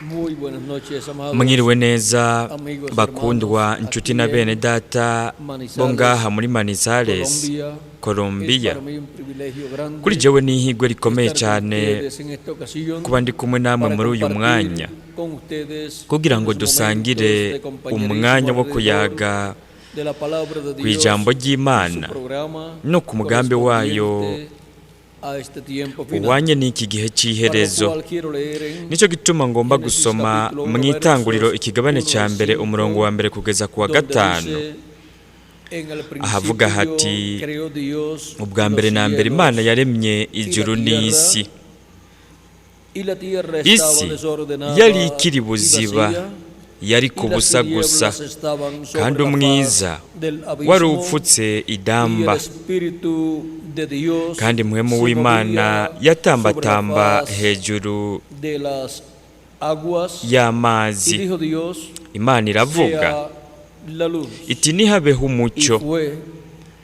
Muy buenas noches, amados Mwiriwe neza amigos, bakundwa hermanos, inshuti aquí na en bene data Manizales, bo ngaha muri Manizales, Colombia. Es Colombia. para mí un privilegio grande Kuri jewe ni ihigwe rikomeye estar con cyane ustedes en esta ocasión kuba ndi kumwe namwe para muri uyu compartir mwanya con ustedes kugira ngo unos dusangire momentos de compañerismo umwanya wo alrededor kuyaga de la palabra de ku Dios, ijambo en su ry'Imana programa no ku mugambi wayo correspondiente a este tiempo final. uwanye n'iki gihe Para lo cy'iherezo. cual quiero leer en Nicyo gituma ngomba Genesis gusoma capítulo mu 1 itanguriro versos ikigabane 1 cya al mbere 5, umurongo wa mbere kugeza ku wa donde gatanu dice, en el ahavuga principio hati creó Dios ubwa los mbere na mbere cielos Imana yaremye y la ijuru n'isi, y la tierra estaba isi desordenada yari ikiri y buziba, vacía, yari y ku las busa gusa, tinieblas estaban sobre kandi la umwiza faz del abismo, wari upfutse y el idamba, Espíritu de Dios kandi mpwemu se w'Imana movía yatambatamba sobre la faz hejuru de las aguas, y y'amazi. dijo Dios, Imana iravuga sea la luz, iti nihabeho y umucyo, fue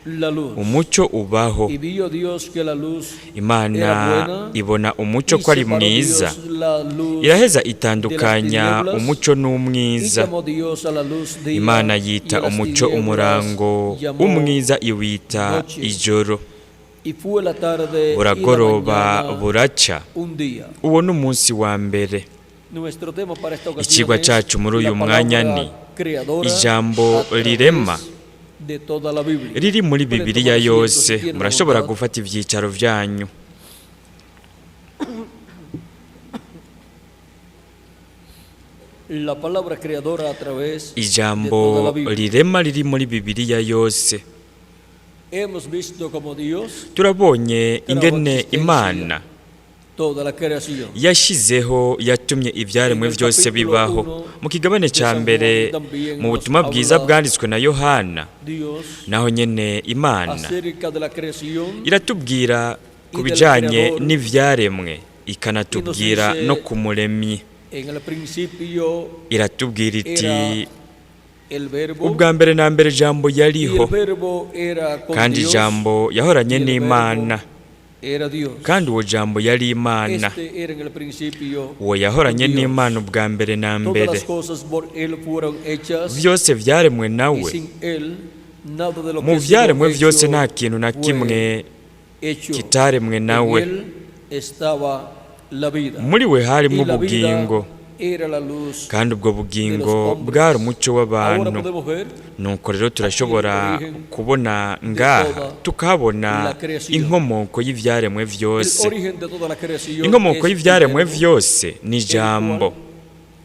la luz. umucyo ubaho. Y vio Dios que la luz Imana era buena, ibona umucyo y ko ari separó mwiza, Dios la luz iraheza itandukanya de las tinieblas, umucyo y n'umwiza. llamó Dios a la luz día, Imana y a yita las umucyo tinieblas umurango, llamó umwiza iwita noche. ijoro. Y fue la tarde y Buragoroba la mañana buraca, un día. uwo ni umunsi wa mbere. Nuestro tema para esta ocasión Ikigwa es cyacu muri uyu la mwanya palabra ni creadora ijambo a través rirema de toda la Biblia. riri muri Pueden Bibiliya tomar asiento yose. si tienen Murashobora voluntad. gufata ibyicaro byanyu. La palabra creadora a través de toda la Ijambo Biblia. rirema riri muri Bibiliya yose. Hemos visto como Dios Turabonye ingene Imana toda la creación. yashizeho yatumye ibyaremwe byose bibaho. Mu kigabane cya mbere mu butumwa bwiza bwanditswe na Yohana, Dios naho nyene Imana acerca de la creación iratubwira ku bijanye n'ivyaremwe, ikanatubwira no ku muremyi. en el principio Iratubwira iti era el verbo ubwa mbere na mbere jambo y yariho, el verbo era con kandi Dios jambo y yahoranye el n'Imana, verbo era Dios. kandi uwo jambo yari Imana. Este era en el principio Uwo yahoranye con Dios. n'Imana ubwa mbere na Todas mbere. las cosas por él fueron hechas Byose vyaremwe y nawe. sin él nada de lo Mu que ha sido vyaremwe vyose hecho nta kintu na fue kimwe hecho. kitaremwe En nawe. él estaba la vida. Muri we harimo Y la vida ubugingo, era la luz. kandi ubwo bugingo bwari umucyo Ahora w'abantu. podemos ver Nuko rero turashobora kubona ngaha, tukahabona inkomoko y'ivyaremwe el vyose. origen de toda la creación. Inkomoko es y'ivyaremwe el verbo, vyose ni ijambo,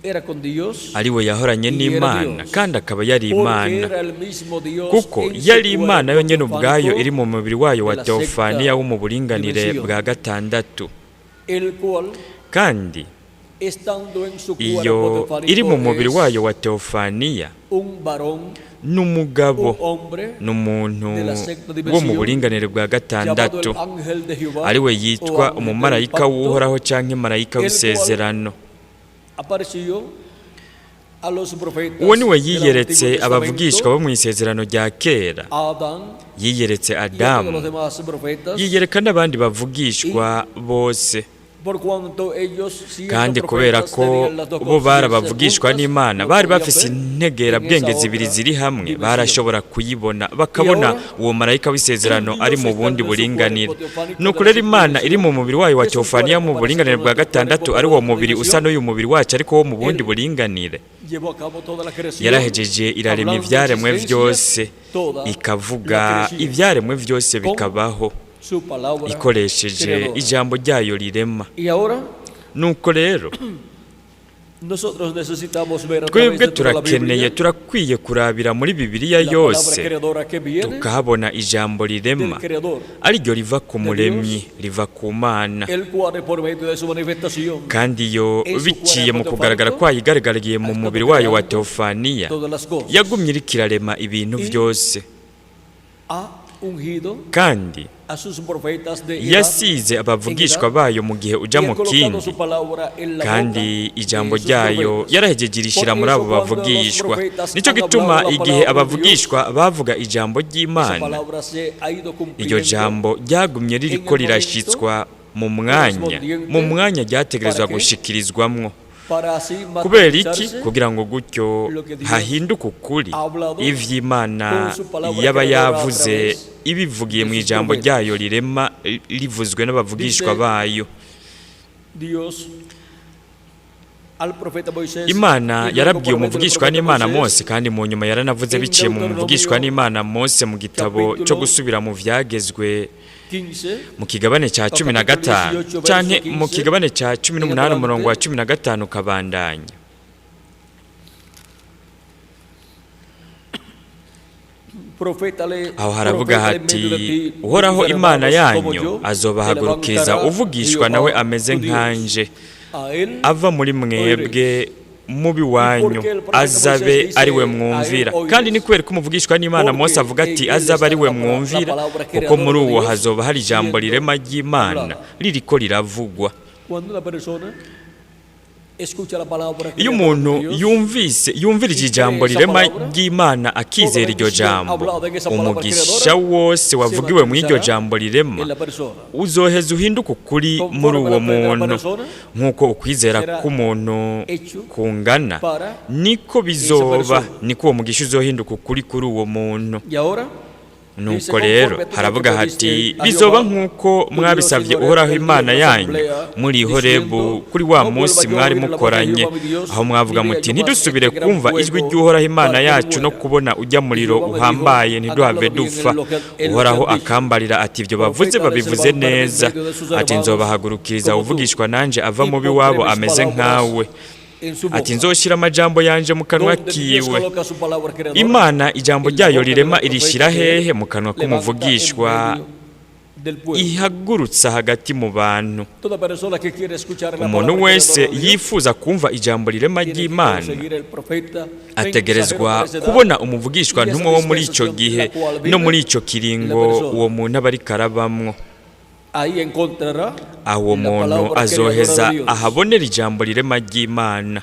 era con Dios ari we yahoranye n'Imana, kandi akaba yari porque Imana, era el mismo Dios kuko en su yari Imana cuerpo yonyene ubwayo teofánico, iri mu mubiri wayo wa de la teofaniya wo mu sexta buringanire dimensión. bwa gatandatu, el cual kandi estando en su iyo cuerpo iri mu teofánico mubiri es wayo wa teofaniya un varón, n'umugabo, un hombre n'umuntu de la sexta wo mu dimensión, buringanire bwa llamado gatandatu, el ángel de Jehová, ari we o yitwa ángel del umumarayika pacto, w'uhoraho canke marayika w'isezerano. apareció a los profetas Uwo ni we del yiyeretse Antiguo abavugishwa Testamento, bo mu isezerano rya kera, a Adán yiyeretse y a todos los Adamu, demás profetas, yiyereka n'abandi bavugishwa bose. por cuanto ellos, siendo Kandi kubera profetas, ko tenían las dos bo bari conciencias abavugishwa juntas, n'Imana, no bari podían bafise ver integera en bwenge esa zibiri otra ziri hamwe, dimensión. barashobora kuyibona, bakabona uwo marayika w'isezerano ari mu bundi buringanire. Nuko rero Imana iri mu mubiri wayo wa teofaniya mu buringanire bwa gatandatu, ari wo mubiri usa n'uyu mubiri wacu ariko wo mu bundi buringanire, Llevó a cabo toda la creación, yarahejeje irarema hablando de ivyaremwe existencia, vyose, toda ikavuga la creación, ivyaremwe vyose bikabaho, su palabra ikoresheje creadora. ijambo ryayo rirema. Y ahora Nuko rero nosotros necesitamos ver a través twebwe de toda la turakeneye, Biblia turakwiye kurabira muri Bibiliya la palabra yose, creadora que viene tukahabona ijambo del rirema, creador, ari ryo riva ku muremyi, riva ku Mana, el cual por medio de su manifestación kandi iyo biciye mu kugaragara kwayo igaragariye mu mubiri wayo wa teofaniya, todas las cosas yagumye iriko irarema ibintu byose, ha ungido kandi a sus profetas de edad yasize abavugishwa bayo mu gihe uja y ha mu colocado kindi, su palabra en la kandi boca ijambo de sus ryayo profetas. yarahejeje irishira muri abo bavugishwa. Nicyo gituma igihe abavugishwa bavuga ijambo Esa ry'Imana, palabra se ha ido iryo cumpliendo jambo ryagumye ririko rirashitswa mu mwanya ryategerezwa gushikirizwamwo, kubera iki kugira ngo gutyo hahinduke ukuri ivy'Imana yaba yavuze ibivugiye mu ijambo ryayo rirema rivuzwe n'abavugishwa bayo. Imana yarabwiye umuvugishwa n'Imana Mose, kandi mu nyuma yaranavuze biciye mu muvugishwa n'Imana Mose mu gitabo cyo gusubira mu vyagezwe mu kigabane cya 15 canke mu kigabane cya 18 umurongo wa 15 kabandanya. Aho haravuga hati, uhoraho Imana yanyu azobahagurukiriza uvugishwa nawe ameze nkanje, ava muri mwebwe mubi wanyu, azabe ari we mwumvira. Kandi ni kubera ko umuvugishwa n'Imana Mose avuga ati azabe ari we mwumvira, kuko muri uwo hazoba hari ijambo rirema ry'Imana ririko riravugwa. Iyo umuntu yumvirije ijambo rirema ry'Imana akizera iryo jambo, umugisha wose wavugiwe mu iryo jambo rirema uzoheza uhinduka ukuri muri uwo muntu. Nk'uko ukwizera k'umuntu kungana, niko bizoba, niko uwo mugisha uzohinduka ukuri kuri uwo muntu. Nuko rero haravuga hati, bizoba nk'uko mwabisabye uhoraho Imana yanyu muri Horebu kuri wa munsi mwari mukoranye, aho mwavuga muti ntidusubire kumva ijwi ry'uhoraho Imana yacu no kubona ujya muriro uhambaye ntiduhave dupfa. Uhoraho akambarira ati, ibyo bavuze babivuze neza, ati nzobahagurukiriza uvugishwa nanje ava mubi wabo ameze nkawe, ati nzoshira amajambo yanje mu kanwa kiwe. Imana ijambo ryayo rirema irishira hehe? Mu kanwa k'umuvugishwa ihagurutsa hagati mu bantu. Umuntu wese yifuza kumva ijambo rirema ry'Imana ategerezwa kubona umuvugishwa ntumwe wo muri ico gihe no muri ico kiringo uwo muntu aba ari karabamwo. Aho umuntu azoheza ahabonera ijambo rirema ry'Imana.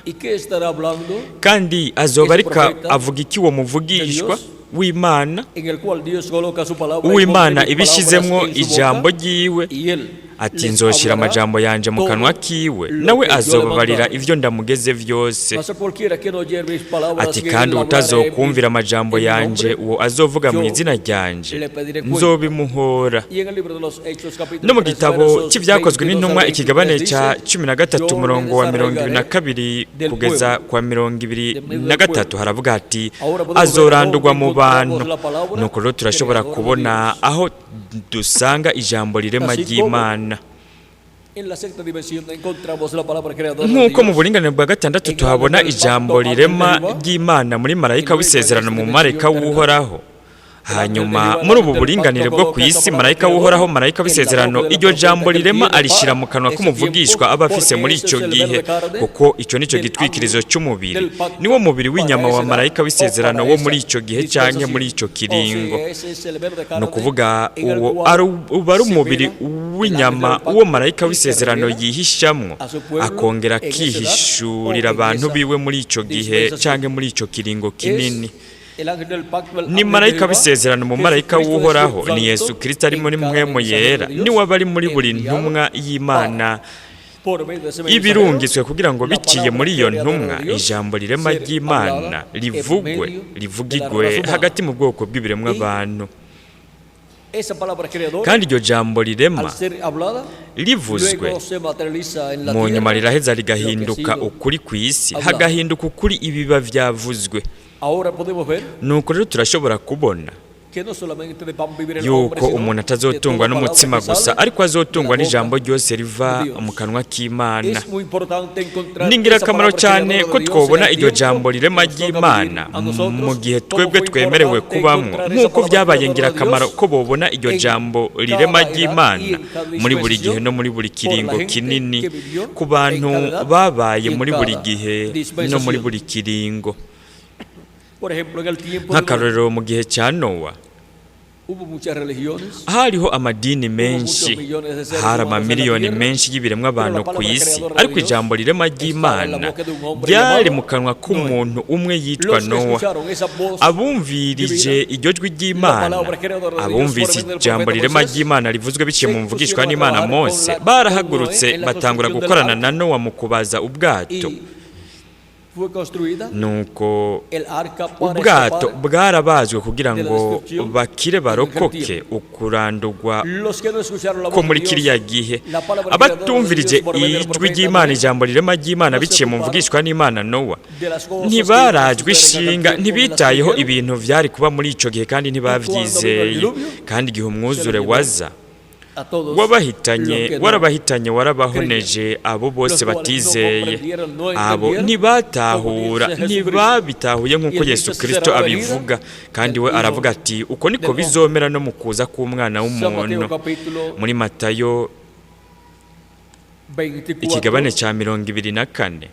Kandi azoba ariko avuga iki uwo muvugishwa w'Imana? Uw'Imana ibishizemwo ijambo ryiwe, ati nzoshira amajambo yanje mu kanwa kiwe, nawe azobabarira ivyo ndamugeze vyose. Ati kandi utazokumvira amajambo yanje uwo azovuga mu izina ryanje nzobimuhora. No mu gitabo cy'Ivyakozwe n'Intumwa ikigabane cya 13 umurongo wa 22 kugeza kwa 23 haravuga ati, azorandurwa mu bantu. Nuko rero turashobora kubona aho dusanga ijambo rirema ry'Imana. Nk'uko mu buringanire bwa gatandatu tuhabona ijambo rirema ry'Imana muri marayika w'isezerano, mu marayika w'uhoraho. Hanyuma muri ubu buringanire bwo ku isi, marayika w'uhoraho, marayika w'isezerano, iryo jambo rirema arishira mu kanwa k'umuvugishwa aba afise muri ico gihe, kuko ico nico gitwikirizo cy'umubiri, niwo mubiri w'inyama wa marayika w'isezerano wo muri ico gihe canke muri ico kiringo. No kuvuga uwo ari umubiri w'inyama uwo marayika w'isezerano yihishamwo, akongera akihishurira abantu biwe muri ico gihe canke muri ico kiringo kinini. Ni marayika w'isezerano mu marayika w'uhoraho, ni Yesu Kristo ari muri mpwemu yera, ni wabari muri buri ntumwa y'Imana ibirungitswe kugira ngo biciye muri iyo ntumwa ijambo rirema ry'Imana rivugigwe hagati mu bwoko bw'ibiremwa abantu. Kandi iryo jambo rirema rivuzwe mu nyuma riraheza rigahinduka ukuri ku isi, hagahinduka ukuri ibiba vyavuzwe. Nuko rero turashobora kubona yuko umuntu atazotungwa n'umutsima gusa, ariko azotungwa n'ijambo ryose riva mu kanwa k'Imana. Ni ingirakamaro cyane ko twobona iryo jambo rirema ry'Imana mu gihe twebwe twemerewe kubamwo, nk'uko byabaye ingirakamaro ko bobona iryo jambo rirema ry'Imana muri buri gihe no muri buri kiringo kinini, ku bantu babaye muri buri gihe no muri buri kiringo. Nk'akarorero mu gihe cya Nowa, hariho amadini menshi, hari amamiliyoni menshi y'ibiremwa abantu ku isi, ariko ijambo rirema ry'Imana ryari mu kanwa k'umuntu umwe yitwa Nowa. Abumvirije iryo jwi ry'Imana, abumvise ijambo rirema ry'Imana rivuzwe biciye mu mvugishwa n'Imana Mose, barahagurutse batangura gukorana na Nowa mu kubaza ubwato. Nuko ubwato bwarabazwe kugira ngo bakire barokoke ukurandurwa ko muri kiriya gihe. Abatumvirije ijwi ry'Imana, ijambo rirema ry'Imana biciye mu mvugishwa n'Imana Nowa, ntibarajwe ishinga, ntibitayeho ibintu byari kuba muri icyo gihe kandi ntibabyizeye. Kandi igihe umwuzure waza warabahitanye, warabahoneje abo bose batizeye. Abo ntibabitahuye nk'uko Yesu Kristo abivuga, kandi we aravuga ati uko niko bizomera no mu kuza k'Umwana w'umuntu. Muri Matayo ikigabane cya 24,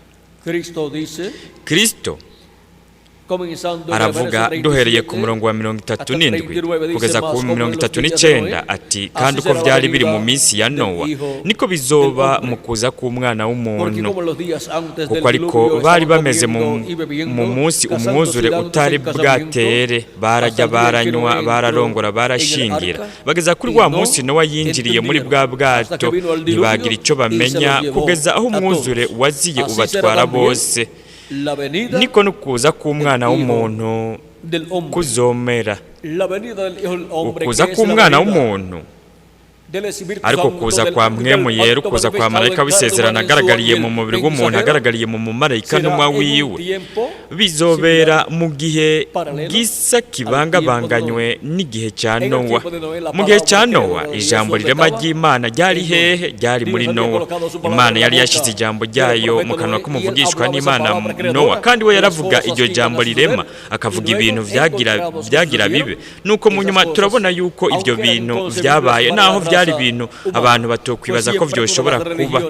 Kristo aravuga duhereye ku murongo wa 37 kugeza ku 39 ati, kandi uko byari biri mu minsi ya Nowa niko bizoba mu kuza k'Umwana w'umuntu. Kuko ariko bari bameze mu munsi umwuzure utari bwatere, barajya, baranywa, bararongora, barashingira, bageza kuri wa munsi Nowa yinjiriye muri bwa bwato, ntibagira icyo bamenya kugeza aho umwuzure waziye ubatwara bose. Niko nukuza k'Umwana w'umuntu kuzomera. Ukuza k'Umwana w'umuntu, ariko kuza kwa Mpwemu Yera, kuza kwa marayika w'isezerano agaragariye mu mubiri w'umuntu, agaragariye mu mumarayika n'umwa wiwe, bizobera mu gihe gisa kibangabanganywe n'igihe cya Nowa. Mu gihe cya Nowa ijambo rirema ry'Imana ryari hehe? Ryari muri Nowa. Imana yari yashyize ijambo ryayo mu kanwa k'umuvugishwa n'Imana Nowa, kandi we yaravuga iryo jambo rirema, akavuga ibintu byagira bibe. Nuko mu nyuma turabona yuko ibyo bintu byabaye, naho byari ibintu abantu batokwibaza ko byoshobora kuba.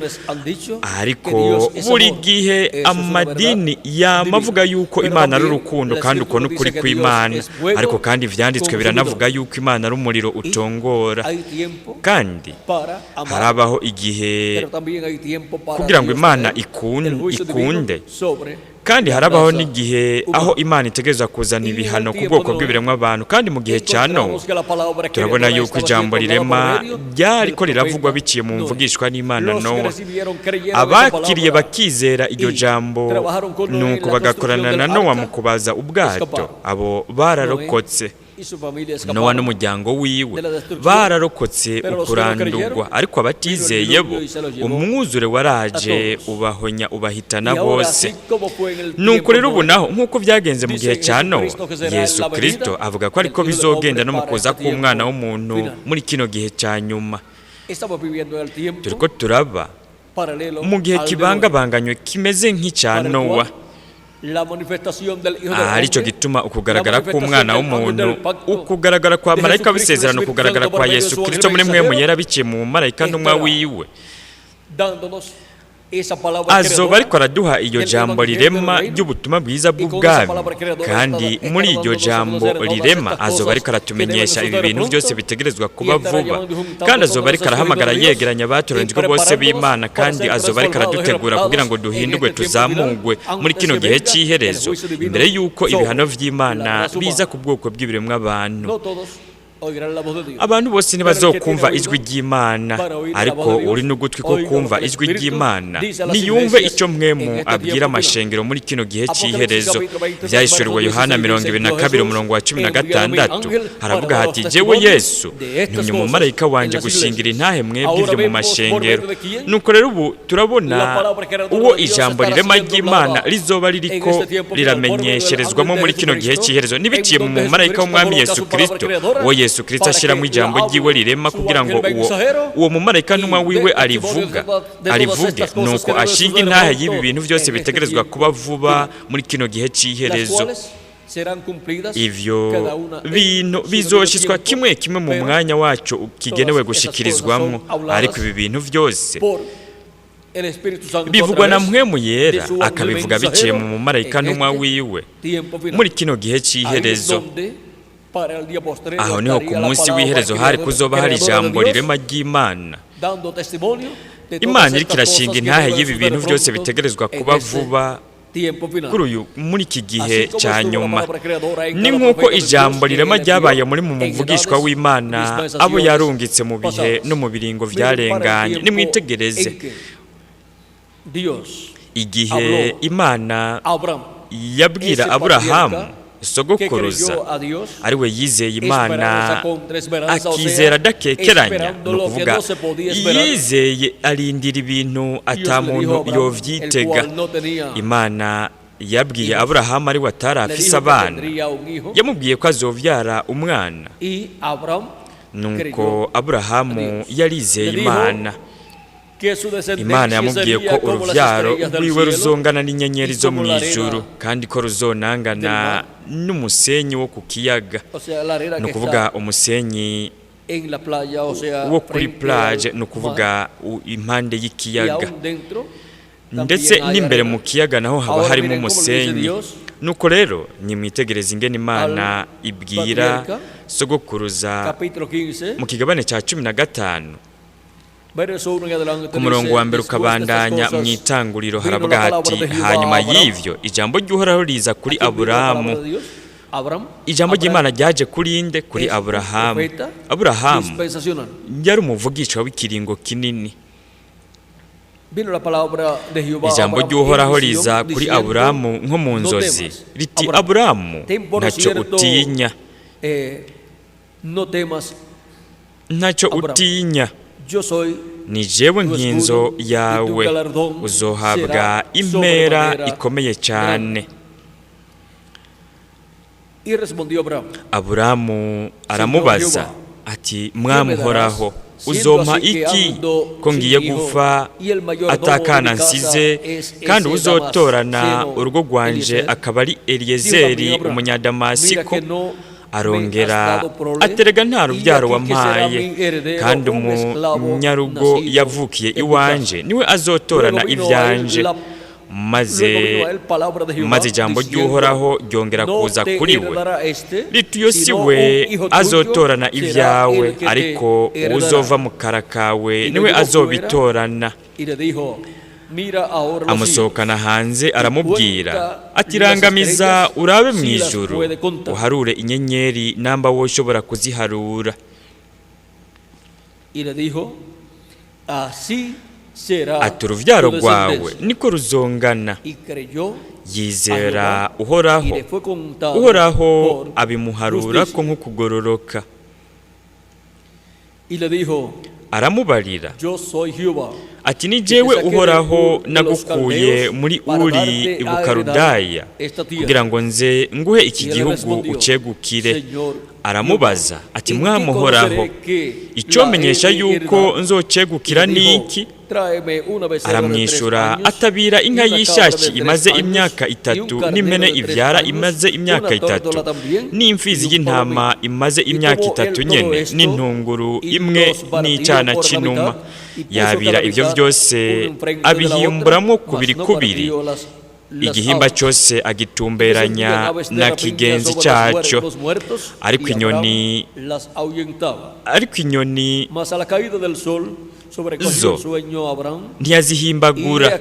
Ariko buri gihe amadini yamavuga yuko Imana ari urukundo, kandi uko n'ukuri kw'Imana. Ariko kandi ivyanditswe biranavuga yuko Imana ari umuriro utongora. Kandi harabaho igihe kugira ngo Imana ikunde, kandi harabaho n'igihe aho Imana itegereza kuzana ibihano ku bwoko bw'ibiremwa abantu. Kandi mu gihe cya Nowa turabona yuko ijambo rirema ryariko riravugwa biciye mu mvugishwa n'Imana Nowa. Abakiriye bakizera iryo jambo, nuko bagakorana na Nowa mu kubaza ubwato, abo bararokotse. Nowa n'umuryango wiwe bararokotse ukurandurwa, ariko abatizeye bo umwuzure waraje ubahonya, ubahitana bose. Nuko rero ubu naho nk'uko byagenze mu gihe cya Nowa, Yesu Kristo avuga ko ariko bizogenda no mu kuza k'Umwana w'umuntu muri kino gihe cya nyuma. Turiko turaba mu gihe kibangabanganywe kimeze nk'icya Nowa. Aricyo gituma ukugaragara k'Umwana w'umuntu, ukugaragara kwa marayika w'isezerano, ukugaragara kwa Yesu Kristo muri Mpwemu Yera biciye mu marayika n'umwa wiwe, azoba ariko araduha iryo jambo rirema ry'ubutumwa bwiza bw'ubwami. Kandi muri iryo jambo rirema azoba ariko aratumenyesha ibi bintu byose bitegerezwa kuba vuba, kandi azoba ariko arahamagara yegeranya abatoranijwe bose b'Imana, kandi azoba ariko aradutegura kugira ngo duhindurwe, tuzamugwe muri kino gihe cy'iherezo, imbere y'uko ibihano vy'Imana biza ku bwoko bw'ibiremwa abantu. Abantu bose ntibazokumva ijwi ry'Imana, ariko uri n'ugutwi ko kumva ijwi ry'Imana niyumve icyo Mpwemu abwira amashengero muri kino gihe cy'iherezo. Byahishuriwe Yohana 22:16, haravuga hati, jewe Yesu ntumye umumarayika wanje gushingira intahe mwebwe ibyo mu mashengero. Nuko rero ubu turabona uwo ijambo rirema ry'Imana rizoba ririko riramenyesherezwamo muri kino gihe cy'iherezo, nibiciye mu mumarayika w'Umwami Yesu Kristo. Uwo Yesu Kristo ashiramo ijambo ryiwe rirema kugira ngo uwo mumarayika n'umwa wiwe arivuge, nuko ashinga intahe y'ibi bintu byose bitegerezwa kuba vuba muri kino gihe cy'iherezo. Ivyo bintu bizoshitswa kimwe kimwe mu mwanya wacu kigenewe gushikirizwamo, ariko ibi bintu byose bivugwa na Mpwemu Yera, akabivuga biciye mu mumarayika n'umwa wiwe muri kino gihe cy'iherezo. para el día postrero aho niho ku daría la munsi palabra w'iherezo hari kuzoba hari creadora de ijambo Dios, rirema ry'Imana. dando testimonio de todas Imana iriko estas irashinga cosas que intahe deben y'ibi suceder bintu byose pronto bitegerezwa en kuba este vuba tiempo final. muri iki gihe Así como cya estuvo la nyuma. palabra creadora en Ni cada nk'uko profeta de ijambo Dios que rirema él ryabaye envió muri mu en muvugishwa edades, w'Imana dispensaciones abo yarungitse mu bihe pasadas. no mu biringo Miren para el byarenganye. tiempo Nimwitegereze en que Dios igihe habló Imana a Abraham, yabwira ese Aburahamu patriarca que sogokuruza creyó a Dios, ari we yizeye esperanza Imana contra esperanza, o sea, akizera adakekeranya, esperando ni lo que ukuvuga no se podía esperar. yizeye arindira ibintu ata Dios le dijo muntu a Abraham, el yovyitega. cual no tenía, Imana yabwiye Aburahamu ari we atari le afise dijo que abana, tendría un hijo, yamubwiye ko azovyara umwana. y Abraham Nuko creyó Aburahamu a Dios. yarizeye Le dijo Imana. que su Imana descendencia yamubwiye sería ko como las uruvyaro estrellas del rwiwe cielo, ruzongana n'inyenyeri y zo como mu la arena ijuru, kandi ko ruzonangana n'umusenyi wo ku kiyaga. o sea, la arena Ni que ukuvuga está umusenyi en la playa, o sea, wo kuri frente plage, al ni ukuvuga impande mar, y y'ikiyaga, aún dentro ndetse también hay n'imbere arena. mu kiyaga naho haba Ahora harimo miren cómo le dice umusenyi. Dios Nuko rero nimwitegereze ingene Imana al ibwira patriarca, sogokuruza capítulo 15, mu kigabane cya 15 verso 1 en adelante, ku murongo wa mbere dice, después de estas ukabandanya mu cosas, itanguriro vino haravuga la palabra hati de Jehová a hanyuma Abraham. y'ivyo ijambo ry'uhoraho riza kuri Aquí vino la palabra Aburahamu. de Dios, Abraham, Ijambo Abraham ry'Imana ryaje kuri nde? Kuri es un Aburahamu. profeta Aburahamu dispensacional. yari umuvugishwa w'ikiringo kinini. Vino la palabra de Jehová a Ijambo Abraham ry'uhoraho en visión, riza kuri diciendo, Aburahamu nko mu "No nzozi temas, riti Abraham, Aburahamu ten por ntacyo cierto, utinya, no temas, ntacyo Abraham. utinya, yo soy ni jewe tu nkinzo escudo, y tu yawe, galardón uzohabwa será impera sobremanera ikomeye cyane. Y respondió Abraham, Aburahamu aramubaza ati mwamuhoraho uzompa iki ko ngiye gupfa atakana nsize, kandi uzotorana urugo rwanje akaba ari Eliyezeri umunyadamasiko. Arongera aterega nta rubyaro wampaye, kandi umunyarugo yavukiye iwanje niwe azotorana ivyanje. Maze ijambo ry'uhoraho ryongera kuza kuri we riti uyo si we azotorana ibyawe, ariko uzova mu kara kawe niwe azobitorana. Amusohokana hanze aramubwira ati rangamiza urabe mu ijuru uharure inyenyeri namba wowe ushobora kuziharura. Ati uruvyaro rwawe niko ruzongana. Yizera uhoraho, uhoraho abimuharura ko nko kugororoka. Aramubarira ati ni jewe uhoraho nagukuye muri Uri i Bukaludaya kugira ngo nze nguhe iki gihugu ucegukire. Aramubaza ati mwamuhoraho, icyomenyesha yuko nzocegukira niki? Aramwishura atabira inka y'ishashi imaze imyaka 3 n'impene ivyara imaze imyaka 3 n'imfizi y'intama imaze imyaka 3 nyene n'intunguru imwe n'icana c'inuma. Yabira ivyo vyose abihimburamwo kubiri, igihimba cyose agitumberanya na kigenzi cyaco. Ariko inyoni zo ntiyazihimbagura.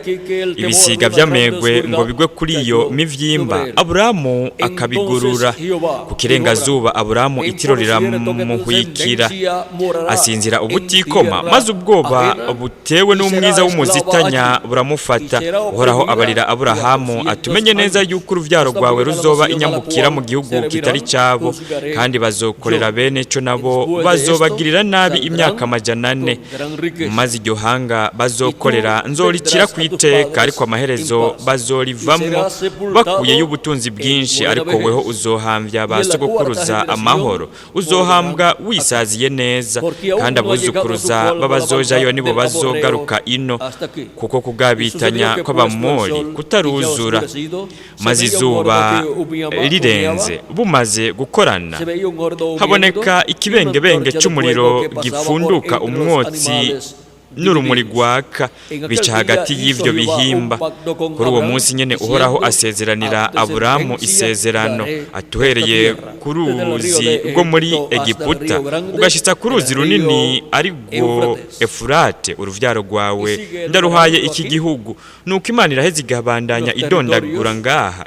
Ibisiga by'amegwe ngo bigwe kuri iyo mivyimba, Aburahamu akabigurura. Ku kirengazuba Aburahamu itiro riramuhwikira, asinzira ubutikoma, maze ubwoba butewe n'umwiza w'umuzitanya buramufata. Uhoraho abarira Aburahamu atumenye neza yuko uruvyaro rwawe ruzoba inyambukira mu gihugu kitari cyabo, kandi bazokorera bene cyo nabo bazobagirira nabi imyaka 400. Maze iryo hanga bazokorera nzorikira kwiteka, ariko amaherezo bazorivamwo bakuyeyo ubutunzi bwinshi. Ariko weho uzohambya ba sogokuruza amahoro, uzohambwa wisaziye neza, kandi abuzukuruza babazojayo nibo bazogaruka ino, kuko kugabitanya kw'abamori kutaruzura. Maze izuba rirenze bumaze gukorana, haboneka ikibengebenge cy'umuriro gifunduka umwotsi n'urumuri rwaka bica hagati y'ivyo bihimba. Kuri uwo munsi nyene uhoraho asezeranira Aburamu isezerano atuhereye ku ruzi rwo muri Egiputa ugashitsa ku ruzi runini ari rwo Efurate, uruvyaro rwawe ndaruhaye iki gihugu. Nuko Imana iraheze igabandanya idondagura ngaha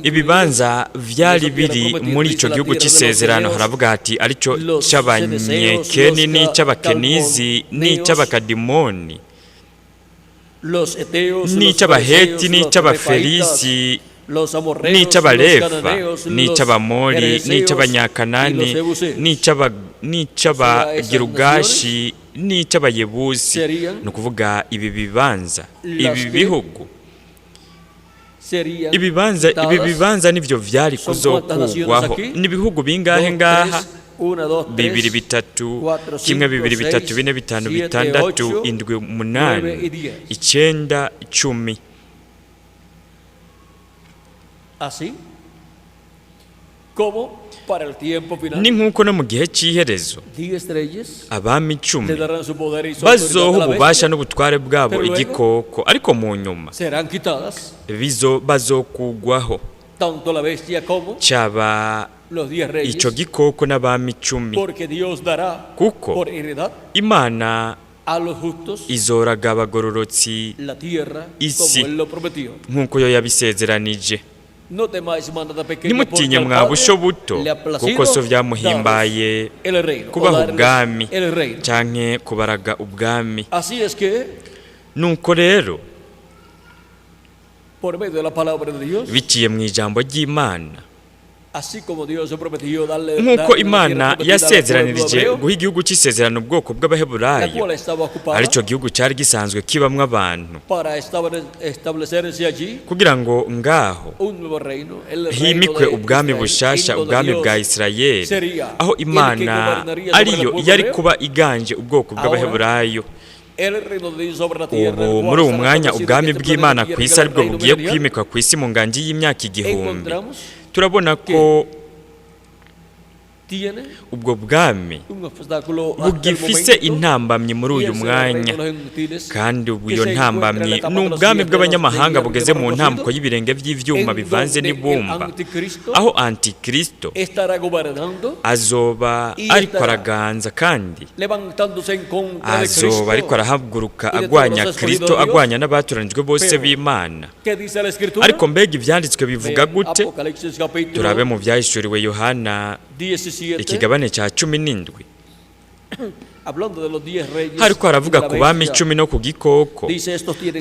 ibibanza vyari biri muri ico gihugu c'isezerano. Haravuga ati arico c'Abanyekeni n'ic'Abakenizi n'ic'Abakadimoni n'ic'Abaheti n'ic'Abaferisi n'ic'Abalefa n'ic'Abamori n'ic'Abanyakanani n'ic'Abagirugashi n'ic'Abayebusi. Ni ukuvuga ibi bibanza, ibi bihugu, ibi bibanza nivyo vyari kuzokugwaho. Ni ibihugu bingahe ngaha? 2, 3, kimwe 2, 3, 4, 5, 6, 7, 8, 9, 10. Así como para el tiempo final. Ni nkuko no mu gihe cy'iherezo 10 reyes abami 10 bazoha ububasha n'ubutware bwabo igikoko, ariko mu nyuma serán quitadas bazokugwaho tanto la bestia como cyaba los 10 reyes, ico gikoko n'abami 10, porque Dios dará kuko por heredad Imana a los justos izoraga abagororotsi la tierra isi como él lo prometió. nkuko yo yabisezeranije. No temáis manada pequeña, Nimutinye mwa busho buto, kuko so vyamuhimbaye kubaha ubwami canke kubaraga ubwami. Así es que Nuko rero por medio de la palabra de Dios, biciye mu ijambo ry'Imana, así como Dios se prometió darle nkuko Imana yasezeranirije guha igihugu cy'isezerano ubwoko bw'Abaheburayo, arico gihugu cyari gisanzwe kibamwe abantu, para establecerse allí kugira ngo ngaho un nuevo reino, himikwe ubwami bushasha, ubwami bwa Isirayeli, aho Imana ariyo yari kuba iganje ubwoko bw'Abaheburayo. Ubu muri uwo mwanya ubwami bw'Imana ku isi aribwo bugiye kwimikwa ku isi mu nganji y'imyaka 1000. Turabona ko ubwo bwami bugifise intambamyi muri uyu mwanya, kandi ubwo iyo ntambamyi ni ubwami bw'abanyamahanga bugeze mu ntambuko y'ibirenge by'ivyuma bivanze n'ibumba, aho Antikristo azoba ariko araganza, kandi azoba ariko arahaguruka agwanya Kristo, agwanya n'abaturanijwe bose b'Imana. Ariko mbega ivyanditswe bivuga gute? Turabe mu vyahishuriwe Yohana ikigabane cya 17. Hariko haravuga ku bami 10 no ku gikoko.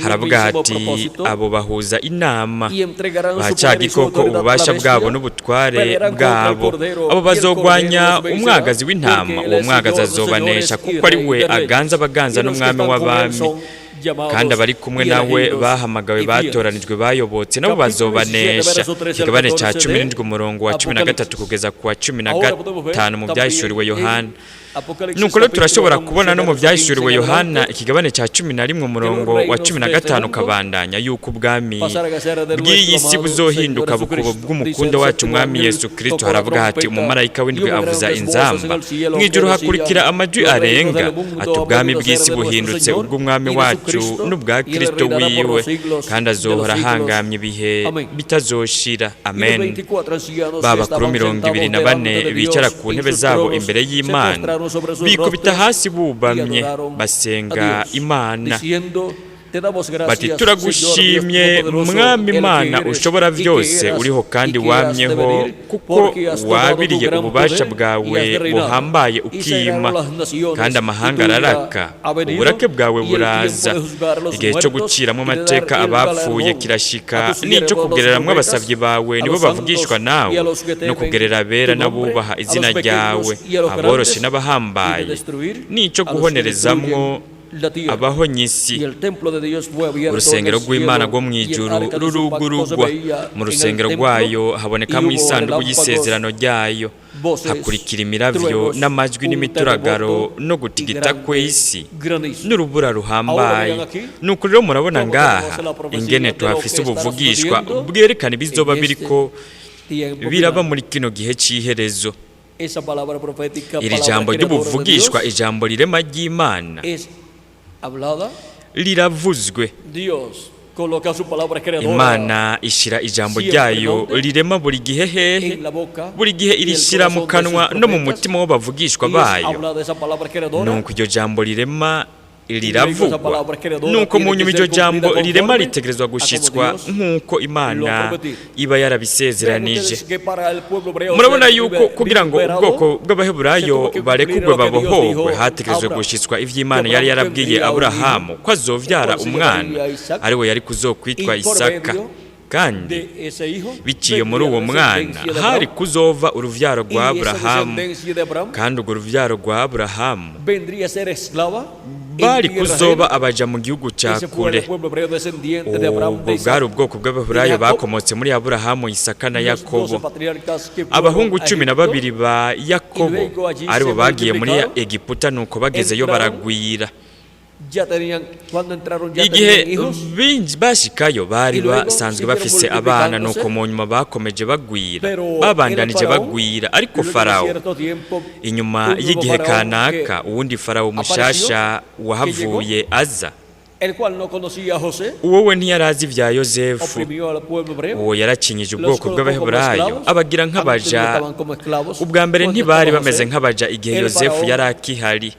Haravuga hati abo bahuza inama baca gikoko ububasha bwabo n'ubutware bwabo. Abo bazogwanya umwagazi w'intama, uwo mwagazi azobanesha kuko ari we aganza abaganza n'umwami w'abami, kandi abari kumwe nawe bahamagawe batoranijwe bayobotse nabo bazobanesha. Ikigabane cya 17 umurongo wa 13 kugeza ku wa 15 mu byahishuriwe Yohana. Nuko rero turashobora kubona no mu byahishuriwe Yohana ikigabane cya 11 umurongo wa 15 kabandanya yuko ubwami bw'iyi si buzohinduka bukubo bw'umukundo wacu umwami Yesu Kristo. Haravuga hati umumarayika w'indwi avuza inzamba, mw'ijuru hakurikira amajwi arenga ati ubwami bw'isi buhindutse ubw'umwami wacu n'ubwa Kristo wiwe, kandi azohora ahangamye ibihe bitazoshira. Amen. Babakuru 24 bicara ku ntebe zabo imbere y'Imana, bikubita hasi bubamye basenga Imana bati turagushimye mwami Imana ushobora byose, uriho kandi wamyeho, kuko wabiriye ububasha bwawe buhambaye ukima, kandi amahanga araraka, uburake bwawe buraza. Igihe cyo guciramo amateka abapfuye kirashika, n'icyo kugereramwe abasavyi bawe nibo bavugishwa nawe, no kugerera abera n'abubaha izina ryawe, aboroshye n'abahambaye, n'icyo guhonerezamwo abaho nyisi. Urusengero rw'Imana rwo mu ijuru rurugurugwa, mu rusengero rwayo habonekamo isanduku y'isezerano ryayo, hakurikira imiravyo n'amajwi n'imituragaro no gutigita kw'isi n'urubura ruhambaye. Nuko rero murabona ngaha ingene tuhafise ubuvugishwa bwerekana ibizoba biriko biraba muri kino gihe cy'iherezo. esa palabra profética, iri palabra jambo creadora de ry'ubuvugishwa Dios, ijambo rirema ry'Imana es hablada. riravuzwe. Dios coloca su palabra creadora Imana ishira ijambo siempre ryayo donde? rirema buri gihe hehe, en la boca buri gihe y el irishyira mu corazón de sus kanwa no mu profetas, mutima w'abavugishwa y es bayo. hablada esa palabra creadora. Nuko iryo jambo rirema riravugwa, nuko mu nyuma iryo jambo rirema ritegerezwa gushitswa nk'uko Imana iba yarabisezeranije. Murabona yuko kugira ngo ubwoko bw'Abaheburayo barekugwe babohogwe, hategerezwa gushitswa ivy'Imana yari yarabwiye Aburahamu ko azovyara umwana ari we yari kuzokwitwa Isaka, kandi biciye muri uwo mwana hari kuzova uruvyaro rwa Aburahamu, kandi urwo ruvyaro rwa Aburahamu bari kuzoba abaja mu gihugu cya kure. Ubwo bwari ubwoko bw'Abaheburayo bakomotse muri Aburahamu, Isaka na Yakobo. Abahungu 12 ba Yakobo aribo bagiye muri Egiputa, nuko bagezeyo baragwira. Igihe bashikayo bari basanzwe bafise abana, nuko mu nyuma bakomeje bagwira, babandanije bagwira. Ariko Farawo inyuma y'igihe kanaka, uwundi Farawo mushasha wahavuye aza, uwo we ntiyarazi ibya Yozefu. Uwo yarakinyije ubwoko bw'Abaheburayo abagira nk'abaja. Ubwa mbere ntibari bameze nk'abaja igihe Yozefu yari akihari.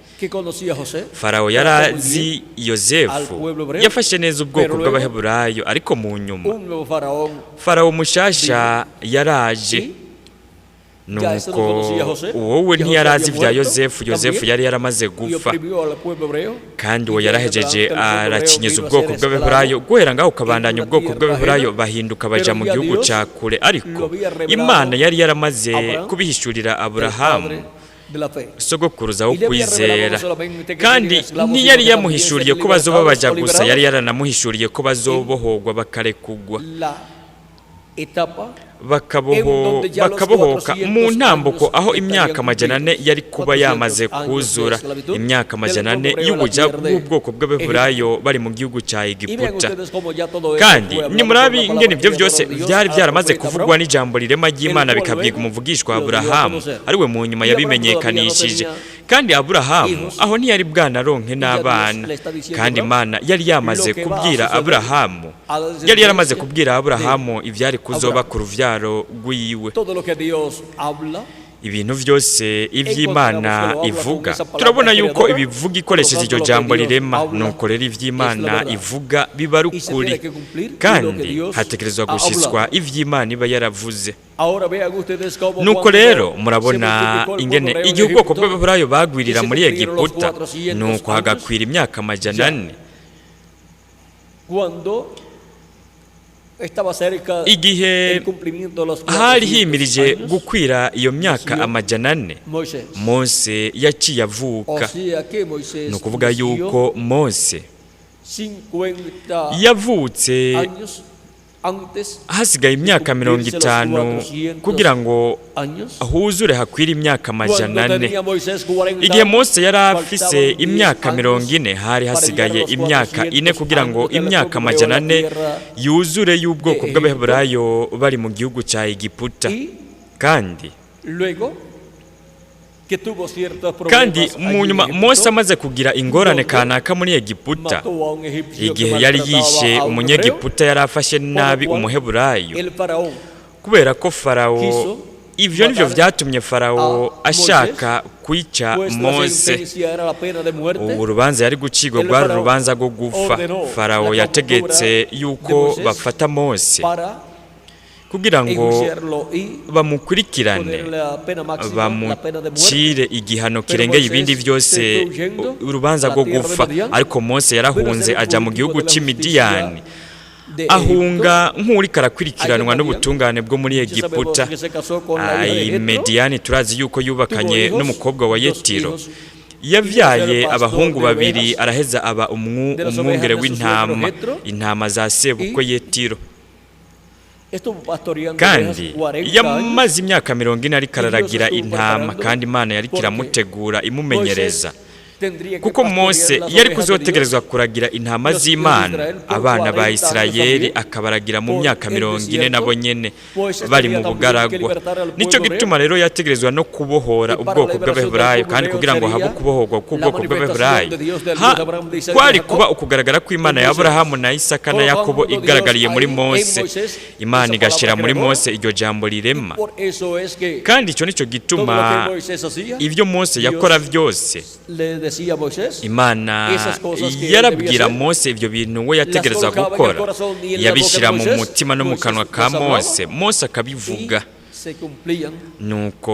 Farawo yarazi Yozefu, yafashe neza ubwoko bw'Abaheburayo, ariko mu nyuma Farawo mushasha yaraje, nuko uwo we ntiyarazi ibya Yozefu. Yozefu yari yaramaze gupfa, kandi uwo yarahejeje arakinyeza ubwoko bw'Abaheburayo. Guhera ngaho ukabandanya ubwoko bw'Abaheburayo bahinduka baja mu gihugu cya kure. Ariko Imana yari yaramaze kubihishurira Aburahamu, sogokuruza wo kwizera, kandi ntiyari yamuhishuriye ko bazoba baja gusa, yari yaranamuhishuriye ko bazobohogwa bakarekugwa, bakabohoka mu ntambuko, aho imyaka 400 yari kuba yamaze kuzura. Imyaka 400 y'ubuja bw'ubwoko bw'Abaheburayo bari mu gihugu cya Egiputa. Kandi nimurabi ingene ibyo byose byari byaramaze kuvugwa n'ijambo rirema ry'Imana, bikabwiga umuvugishwa Aburahamu, ariwe mu nyuma yabimenyekanishije. Kandi Aburahamu aho ntiyari bwanaronke n'abana, kandi Imana yari yamaze kubwira Aburahamu, yari yaramaze kubwira Aburahamu ivyari kuzoba ku ruvyaro rwiwe. Ibintu byose ivy'Imana ivuga, turabona yuko ibivuga ikoresheje iryo jambo rirema. Nuko rero ivy'Imana ivuga biba ari ukuri, kandi hatekerezwa gushitswa ivy'Imana iba yaravuze. Nuko rero murabona ingene igihe ubwoko bw'Abaheburayo bagwirira muri Egiputa, nuko hagakwira imyaka 400. Igihe hari himirije gukwira iyo myaka 400, Mose yaciye avuka. Ni ukuvuga yuko Mose yavutse hasigaye imyaka 50 kugira ngo ahuzure hakwira imyaka 400. Igihe Mose yari afise imyaka 40, hari hasigaye imyaka 4 kugira ngo imyaka 400 yuzure y'ubwoko bw'Abaheburayo bari mu gihugu cya Egiputa. Kandi mu nyuma Mose amaze kugira ingorane kanaka muri Egiputa, igihe yari yishe umunyegiputa yari afashe nabi Umuheburayo, kubera ko Farawo, ivyo nivyo vyatumye Farawo ashaka kwica Mose. Ubu rubanza yari gucigwa rwari urubanza rwo gufa. Farawo yategetse yuko bafata Mose kugira ngo bamukurikirane, bamucire igihano kirengeye ibindi byose, urubanza rwo gufa. Ariko Mose yarahunze aja mu gihugu c'Imidiyani, ahunga nk'uri karakurikiranwa n'ubutungane bwo muri Egiputa. Imidiyani turazi yuko yubakanye n'umukobwa wa Yetiro, yavyaye abahungu 2, araheza aba umwungere w'intama, intama za sebukwe Yetiro. Kandi yamaze imyaka 40 ariko araragira intama, kandi Imana yari kiramutegura imumenyereza. kuko Mose yari kuzotegerezwa kuragira intama z'Imana abana ba Isirayeli akabaragira mu myaka 40 nabo nyene bari mu bugaragwa. Nico gituma rero yategerezwa no kubohora ubwoko bw'Abaheburayo, kandi kugira ngo habe kubohorwa k'ubwoko bw'Abaheburayo kwari kuba ukugaragara kw'Imana ya Aburahamu na Isaka na Yakobo igaragariye muri Mose. Imana igashira muri Mose iryo jambo rirema, kandi ico nico gituma ivyo Mose yakora vyose Imana yarabwira Mose ibyo bintu we yategereza gukora, yabishira mu mutima no mu kanwa ka Mose, Mose akabivuga. Nuko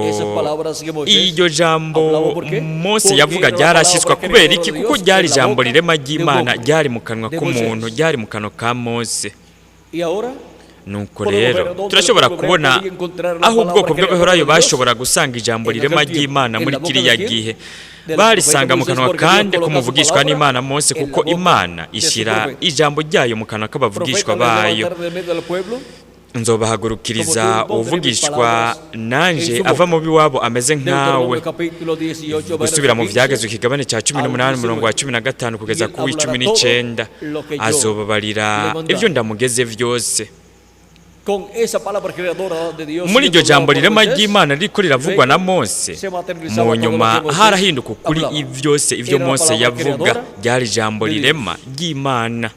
iryo jambo Mose yavuga ryarashyizwa kubera iki? Kuko ryari jambo rirema ry'Imana, ryari mu kanwa k'umuntu, ryari mu kanwa ka Mose. Nuko rero turashobora kubona aho ubwoko bw'Abaheburayo bashobora gusanga ijambo rirema ry'Imana muri kiriya gihe. Barisanga mu kanwa kandi kumuvugishwa n'Imana Mose, kuko Imana ishyira ijambo ryayo mu kanwa k'abavugishwa bayo. Nzobahagurukiriza uvugishwa nanje ava mu biwabo ameze nkawe. Gusubira mu Vyagezwe ikigabane cya 18 umurongo wa 15 kugeza ku 19 azobabarira ibyo ndamugeze vyose. Muri iryo jambo rirema ry'Imana riko riravugwa na Mose, mu nyuma harahinduka ukuri ivyose ivyo Mose yavuga, ryari jambo rirema ry'Imana.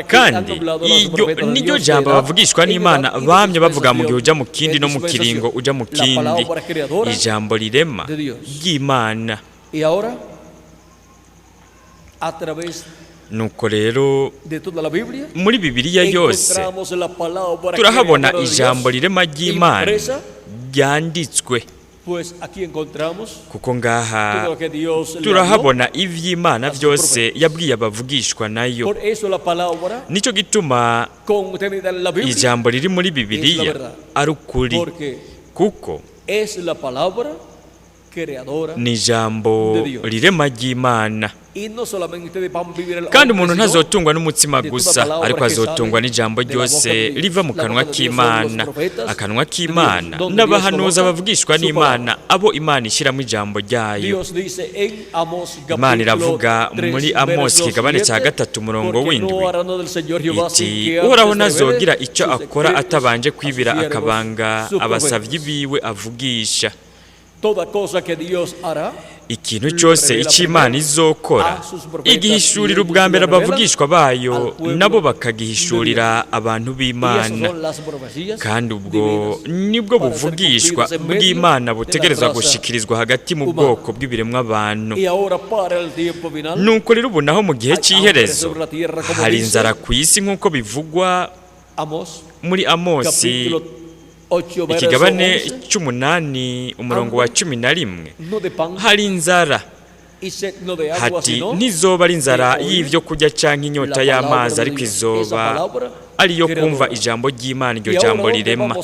Kandi iryo niryo jambo bavugishwa n'Imana bamye bavuga mu gihe uja mu kindi no mu kiringo uja mu kindi, ijambo rirema ry'Imana. Nuko rero muri Bibiliya yose turahabona ijambo rirema ry'Imana ryanditswe, kuko ngaha turahabona ivy'Imana byose yabwiye abavugishwa nayo. Nico gituma ijambo riri muri Bibiliya ari ukuri, kuko ni ijambo rirema ry'Imana. Kandi umuntu ntazotungwa n'umutsima gusa, ariko azotungwa n'ijambo ryose riva mu kanwa k'Imana. Akanwa k'Imana n'abahanuzi bavugishwa n'Imana, abo Imana ishyiramo ijambo ryayo. Imana iravuga muri Amos ikigabane cya 3 umurongo w'7 iti, Uhoraho ntazogira icyo akora atabanje kwibira akabanga abasavyi biwe avugisha. Ikintu cyose icy'Imana izokora igihishurira ubwa mbere abavugishwa bayo, nabo bakagihishurira abantu b'Imana. Kandi ubwo nibwo buvugishwa bw'Imana butegerezwa gushikirizwa hagati mu bwoko bw'ibiremwa abantu. Nuko rero ubu naho mu gihe cy'iherezo hari inzara ku isi, nk'uko bivugwa muri Amosi ikigabane 8 umurongo wa 11. Hari inzara, hati ntizoba ari inzara y'ivyo kurya canke inyota y'amazi, ariko izoba ariyo kumva ijambo ry'Imana, iryo jambo rirema.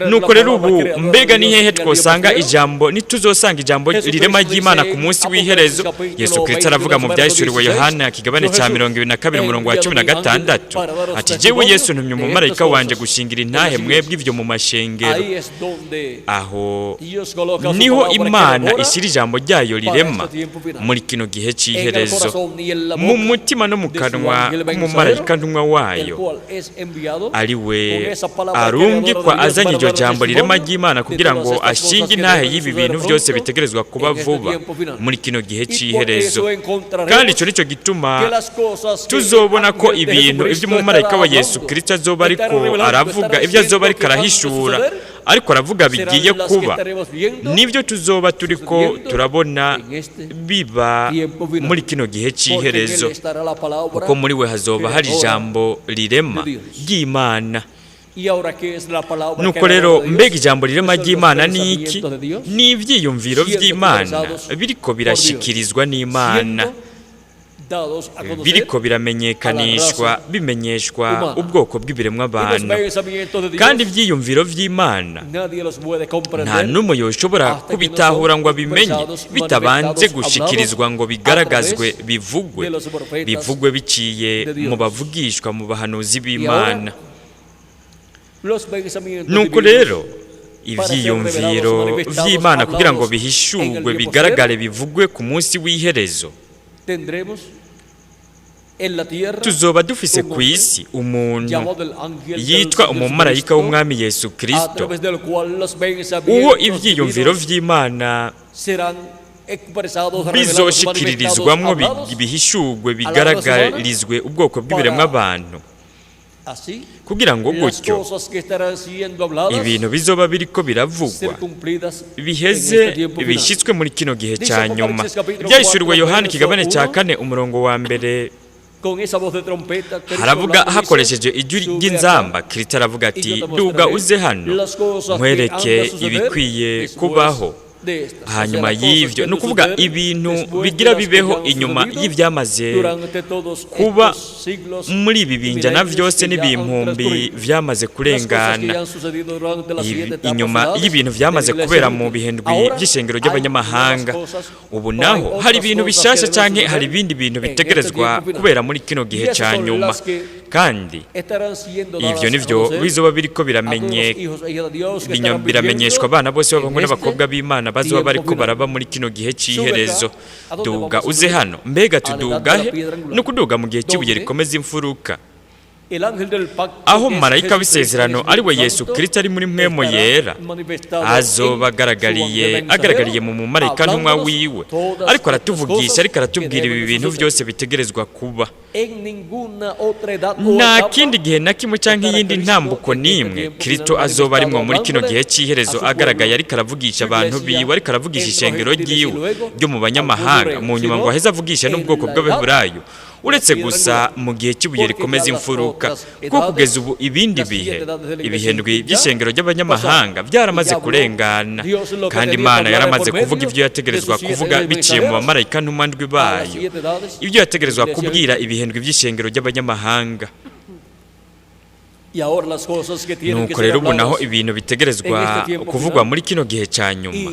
Nuko rero ubu mbega ni hehe twosanga ijambo, nituzosanga ijambo rirema ry'Imana ku munsi w'iherezo? Yesu Kristo aravuga mu byahishuriwe Yohana ikigabane cya 22 umurongo wa 16 ati, jewe Yesu ntumye umumarayika wanje gushingira intahe mwebwe ivyo mu mashengero. Aho niho Imana ishyira ijambo ryayo rirema muri kino gihe cy'iherezo, mu mutima no mu kanwa k'umumarayika ntumwa wayo, ari we arungikwa azanye iryo jambo rirema ry'Imana kugira ngo ashinge intahe y'ibi bintu byose bitegerezwa kuba vuba muri kino gihe cy'iherezo. Kandi icyo nicyo gituma tuzobona ko ibintu iby'umumarayika wa Yesu Kristo azoba ariko aravuga, ibyo azoba ariko arahishura, ariko aravuga bigiye kuba, nibyo tuzoba turiko turabona biba muri kino gihe cy'iherezo, kuko muri we hazoba hari ijambo rirema ry'Imana. Nuko rero mbega ijambo rirema ry'Imana ni iki? Ni ivyiyumviro vy'Imana biriko birashikirizwa n'Imana, biriko biramenyekanishwa, bimenyeshwa ubwoko bw'ibiremwa abantu. Kandi ivyiyumviro vy'Imana nta n'umwe yoshobora kubitahura ngo abimenye bitabanze gushikirizwa ngo bigaragazwe, bivugwe biciye mu bavugishwa, mu bahanuzi b'Imana. Nuko rero ivyiyumviro vy'Imana kugira ngo bihishurwe bigaragare bivugwe ku munsi w'iherezo. Tuzoba dufise ku isi umuntu yitwa umumarayika w'umwami Yesu Kristo, uwo ivyiyumviro vy'Imana bizoshikiririzwamwo bihishurwe bigaragarizwe ubwoko bw'ibiremwa abantu, kugira ngo gutyo ibintu bizoba biriko biravugwa biheze bishyitswe muri kino gihe cya nyuma. Byahishuriwe Yohana ikigabane cya 4 umurongo wa mbere, haravuga hakoresheje ijwi ry'inzamba. Kristo aravuga ati, duga uze hano nkwereke ibikwiye kubaho hanyuma y'ivyo. Ni ukuvuga ibintu bigira bibeho inyuma y'ivyamaze kuba muri ibi binjana vyose n'ibihumbi vyamaze kurengana, inyuma y'ibintu vyamaze kubera mu bihindwi vy'ishengero ry'abanyamahanga. Ubu naho hari ibintu bishasha canke hari ibindi bintu bitegerezwa kubera muri kino gihe ca nyuma, kandi ivyo nivyo bizoba biriko biramenyeshwa abana bose b'abahungu n'abakobwa b'Imana bazoba bariko baraba muri kino gihe c'iherezo. Duga uze hano. Mbega tudugahe? No kuduga mu gihe cy'ibuye rikomeza imfuruka, aho marayika w'isezerano ari we Yesu Kristo ari muri mpwemo yera azoba agaragariye mu mumarayika ntumwa wiwe, ariko aratuvugisha, ariko aratubwira ibi bintu byose bitegerezwa kuba. Nta kindi gihe na kimwe canke iyindi ntambuko n'imwe Kristo azoba arimwo muri kino gihe cy'iherezo agaragaye, ariko aravugisha abantu biwe, ariko aravugisha ishengero ryiwe ryo mu banyamahanga, mu nyuma ngo aheze avugisha n'ubwoko bw'Abaheburayo, uretse gusa mu gihe cy'ibuye rikomeza imfuruka. Kuko kugeza ubu ibindi ibihendwi by'ishengero ry'abanyamahanga byaramaze kurengana, kandi Imana yaramaze kuvuga ibyo yategerezwa kuvuga biciye mu bamarayika ntumandwi bayo, ibyo yategerezwa kubwira ibihendwi by'ishengero ry'abanyamahanga. Nuko rero ubu naho ibintu bitegerezwa kuvugwa muri kino gihe cya nyuma,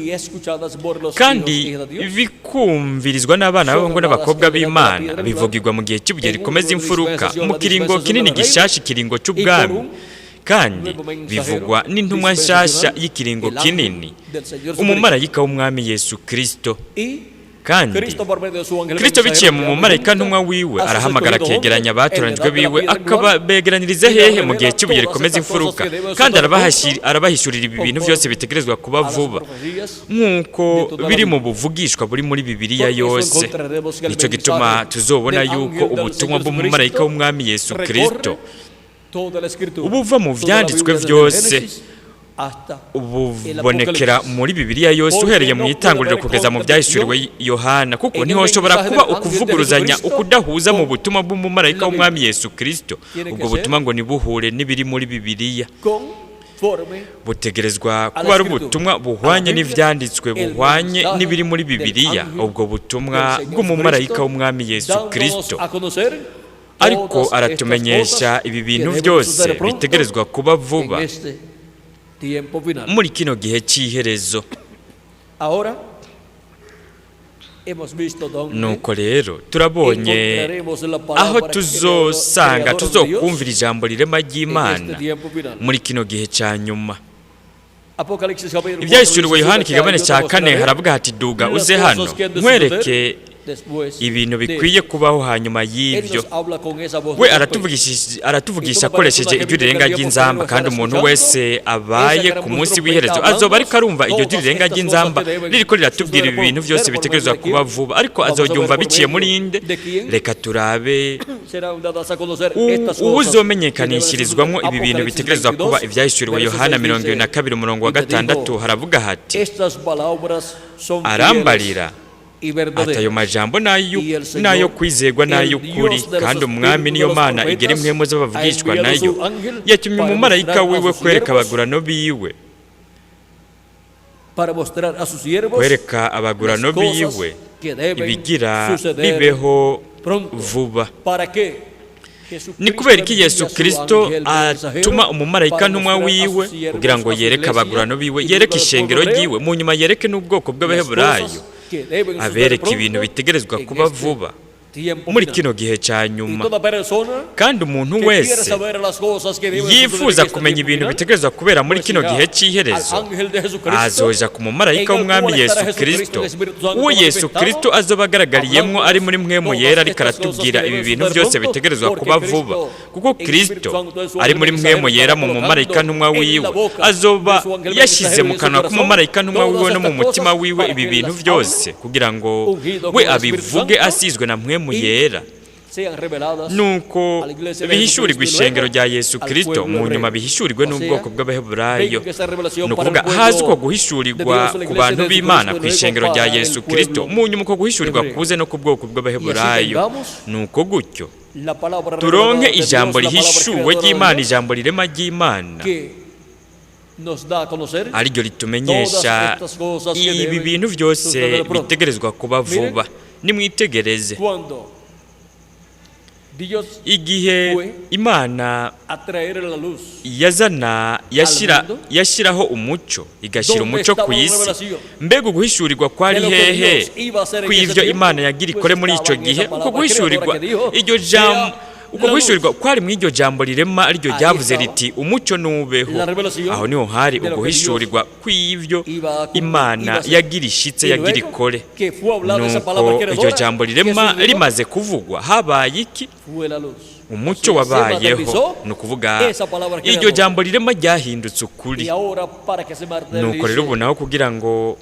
kandi bikumvirizwa n'abana b'abahungu n'abakobwa b'Imana, bivugirwa mu gihe cy'ibuye rikomeza imfuruka, mu kiringo kinini gishasha, ikiringo cy'ubwami, kandi bivugwa n'intumwa nshasha y'ikiringo kinini, umumarayika w'umwami Yesu Kristo. Kandi Kristo biciye mu mumarayika ntumwa wiwe arahamagara akegeranya abatoranijwe biwe, akababegeraniriza hehe mu gihe cy'ibuye rikomeza imfuruka, kandi arabahishurira ibi bintu byose bitegerezwa kuba vuba, nk'uko biri mu buvugishwa buri muri Bibiliya yose. Nicyo gituma tuzobona yuko ubutumwa bw'umumarayika w'umwami Yesu Kristo ubuva mu vyanditswe byose, ububonekera muri Bibiliya yose, uhereye mu itanguriro kugeza mu byahishuriwe Yohana, kuko niho shobora kuba ukuvuguruzanya, ukudahuza mu butumwa bw'umumarayika w'umwami Yesu Kristo. Ubwo butumwa ngo nibuhure n'ibiri muri Bibiliya, butegerezwa kuba ari ubutumwa buhwanye n'ivyanditswe, buhwanye n'ibiri muri Bibiliya, ubwo butumwa bw'umumarayika w'umwami Yesu Kristo. Ariko aratumenyesha ibi bintu byose bitegerezwa kuba vuba muri kino gihe cy'iherezo. Nuko rero turabonye aho tuzokumvira ijambo rirema ry'Imana muri kino gihe cya nyuma. Ibyahishuriwe Yohana ikigabane cya 4 haravuga hati, duga uze hano nkwereke ibintu bikwiye kubaho hanyuma y'ibyo. We aratuvugisha akoresheje ijwi rirenga ry'inzamba, kandi umuntu wese abaye ku munsi w'iherezo azoba ariko arumva iryo jwi rirenga ry'inzamba ririko riratubwira ibi bintu byose bitegerezwa kuba vuba, ariko azoryumva biciye muri inde. Reka turabe uzomenyekanishirizwamwo ibi bintu bitegerezwa kuba. Ibyahishuriwe Yohana 22 umurongo wa 6 haravuga hati, arambarira ati, ayo majambo nayo kwizegwa n'ay'ukuri, kandi umwami niyo Mana igera impwemu z'abavugishwa nayo, yatumye umumarayika wiwe kwereka abagurano biwe, kwereka abagurano biwe ibigira bibeho vuba. Ni kubera iki Yesu Kristo atuma umumarayika ntumwa wiwe kugira ngo yereke abagurano biwe, yereke ishengero ryiwe, mu nyuma yereke n'ubwoko bw'Abaheburayo, abereka ibintu bitegerezwa kuba vuba. muri kino gihe cya Y nyuma, toda persona kandi umuntu que quiere wese saber las cosas que deben yifuza suceder en este kumenya tiempo ibintu final, bitegerezwa kubera muri pues kino irá gihe al cy'iherezo, ángel de Jesucristo, azoja ku mumarayika en el w'umwami cual Yesu estará Jesucristo, Kristo, el Espíritu Santo uwo Yesu manifestado, Kristo azoba agaragariyemo ari muri mwemu yera, ariko aratubwira ibi bintu byose bitegerezwa kuba vuba, kuko Kristo ari muri mwemu yera mu mumarayika ntumwa wiwe, azoba yashyize mu kanwa k'umumarayika ntumwa wiwe no mu mutima wiwe ibi bintu byose, kugira ngo we abivuge asizwe na mwemu yera, sean reveladas nuko a la iglesia de bihishurirwa Jesucristo y ishengero luego rya Yesu al Kristo, pueblo mu hebreo. nyuma bihishurirwe O n'ubwoko sea, bw'abaheburayo. ven que esa revelación Ni para el ukuvuga pueblo hazi uko de guhishurirwa Dios, la ku iglesia bantu de b'Imana Jesucristo, ku ishengero luego rya para Yesu el Kristo, pueblo mu nyuma uko guhishurirwa hebreo. kuze no ku bwoko bw'abaheburayo. tengamos Nuko gutyo la palabra turonke revelada de ijambo Dios, la palabra rihishuwe creadora de ry'Imana, Dios, ijambo rirema ry'Imana, que nos da a conocer ariryo ritumenyesha todas estas cosas que ibi deben bintu byose suceder pronto. bitegerezwa kuba vuba. Nimwitegereze cuando Dios igihe fue Imana a traer a la luz yashyiraho umucyo, igashyira donde umucyo estaba ku la isi, revelación mbega uguhishurirwa kwari de lo que hehe Dios iba a hacer en ese kw'ivyo tiempo, Imana yagira ikore pues muri ico estaba en gihe, esa uko palabra guhishurirwa creadora que dijo, iryo sea jambo, uko la guhishurirwa luz. kwari mw'iryo jambo rirema ariryo Ahí ryavuze estaba riti umucyo nubeho. la revelación Aho niho hari de lo que uguhishurirwa kw'ivyo iba a cumplir, Imana iba a hacer. yagira ishitse, Y yagira luego ikore. que fue hablada esa palabra Nuko creadora, iryo jambo que rirema sucedió, rimaze kuvugwa, habaye iki? fue la luz. Umucyo O sea, se wabayeho, materializó ni ukuvuga esa palabra iryo creadora. jambo rirema ryahindutse ukuri. Y ahora para que se Nuko rero ubu naho kugira ngo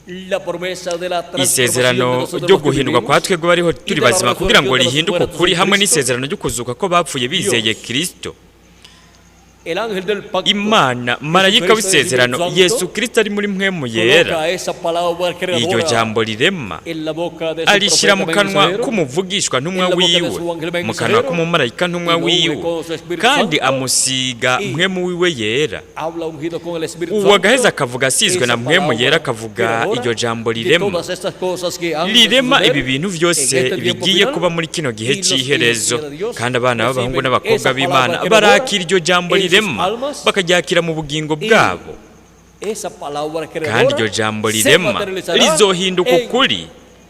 la promesa de la transformación de isezerano nosotros ryo los que guhindurwa vivimos, kwa twebwe bariho turi y de la bazima kugira ngo resurrección de los rihinduke muertos ukuri, en hamwe Cristo. n'isezerano ryo kuzuka ko bapfuye bizeye Kristo. el ángel del pacto, Imana marayika Jesucristo, w'isezerano Espíritu Santo, Yesu Kristo ari muri mwemu yera, coloca esa palabra iryo creadora jambo rirema en la boca de su arishyira mu profeta kanwa mensajero, k'umuvugishwa ntumwa en la boca de wiwe, su ángel mu kanwa mensajero, k'umumarayika ntumwa y lo une wiwe, con su Espíritu kandi Santo, amusiga y mwemu wiwe yera. habla ungido con el Espíritu Uwo agaheza Santo, akavuga asizwe na esa mwemu palabra yera, akavuga creadora iryo jambo de rirema, todas estas cosas que han de rirema suceder ibi bintu byose en este tiempo bigiye final, kuba muri kino gihe y los cy'iherezo, hijos de Dios kandi abana b'abahungu reciben n'abakobwa esa b'Imana palabra creadora barakira iryo jambo en sus rirema, almas, bakaryakira mu bugingo bwabo, esa palabra kandi creadora iryo jambo se rirema materializará rizohinduka en ukuri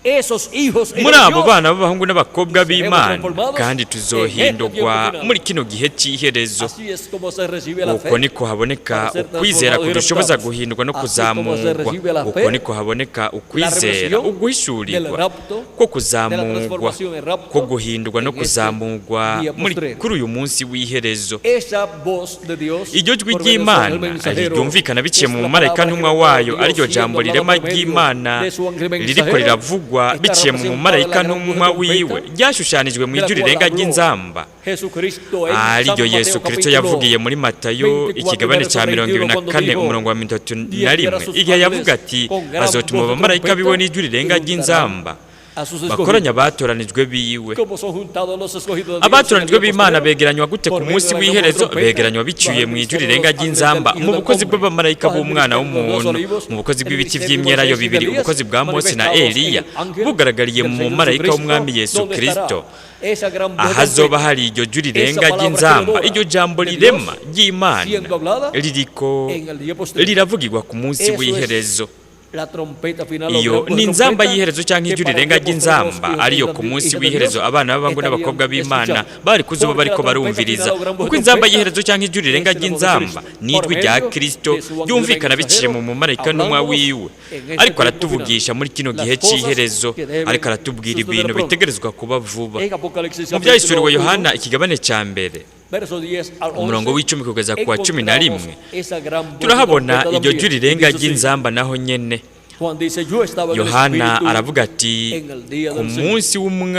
esos hijos en muri abo Dios. bana b'abahungu n'abakobwa b'Imana, transformados kandi en tuzohindurwa este tiempo muri kino gihe cy'iherezo. Así es como se recibe la Uko fe. niko haboneka para ser ukwizera transformados y kudushoboza raptados. guhindurwa no Así es como se kuzamurwa. recibe la fe, Uko niko haboneka ukwizera, revelación uguhishurirwa del rapto, ko de la kuzamurwa, transformación en rapto, ko guhindurwa no en este kuzamurwa día muri postrero. kuri uyu munsi w'iherezo. Esa voz de Dios Iryo jwi por medio de su ry'Imana ángel mensajero, ryumvikana biciye es mu la mumarayika palabra ntumwa creadora de wayo, Dios, ariryo siendo jambo hablada rirema por medio ry'Imana de su ángel ririko mensajero, riravugwa está biciye mu representada mumarayika la gran ntumwa trompeta, wiwe, ryashushanijwe mu de la ijwi cual rirenga habló ry'inzamba, Jesucristo en San ariryo Mateo Yesu Kristo capítulo yavugiye muri Matayo 24 ikigabane cya verso 24 cuando dijo, umurongo wa 31, "Diera sus igihe yavuga ángeles ati con gran azotuma voz de abamarayika biwe trompeta, n'ijwi rirenga y ry'inzamba a sus bakoranya escogidos". abatoranijwe biwe. Como son juntados los escogidos de Dios Abatoranijwe en el día b'Imana postrero, begeranywa gute ku por munsi medio de la w'iherezo? gran trompeta, Begeranywa biciye mu ijwi bajo el rirenga ministerio ry'inzamba, del mu Hijo bukozi del Hombre, bw'abamarayika bajo el b'Umwana ministerio de los w'umuntu, olivos, mu bukozi el bw'ibiti ministerio de by'imyelayo Moisés y bibiri, de Elías, ubukozi bwa Mose na manifestados Eliya, en el ángel bugaragariye del mu Señor mumarayika Jesucristo, w'Umwami Yesu donde estará Kristo. esa gran voz de Ahazoba trompeta, hari iryo jwi rirenga esa palabra ry'inzamba, creadora iryo jambo de rirema Dios ry'Imana siendo hablada ririko en el día postrero. riravugirwa ku munsi Eso es w'iherezo. la trompeta final, Iyo o gran ni inzamba trompeta, y'iherezo cyangwa que ijwi para rirenga el tiempo postrero ry'inzamba, los ariyo hijos ku de munsi Dios w'iherezo abana b'abahungu n'abakobwa estarían b'Imana escuchando. bari kuzuba Porque bariko la trompeta barumviriza, final, o gran voz kuko de inzamba trompeta, y'iherezo cyangwa ijwi rirenga es la voz de ry'inzamba Cristo. ni ijwi Por rya medio Kristo de su ángel ryumvikana mensajero, biciye mu mumarayika ntumwa hablándonos wiwe, en ese ariko tiempo aratuvugisha muri kino final, gihe las cosas cy'iherezo, que deben ariko aratubwira suceder ibintu pronto. bitegerezwa kuba vuba. En Apocalipsis Mu byahishuriwe capítulo Yohana 1, ikigabane cya mbere verso 10 al 11, umurongo w'icumi kugeza ku wa 11 encontramos esa gran voz de turahabona trompeta iryo también. jwi rirenga Dice así, ry'inzamba naho nyene. Juan dice, "Yo estaba en el Yohana Espíritu aravuga ati en el día ku del Señor. munsi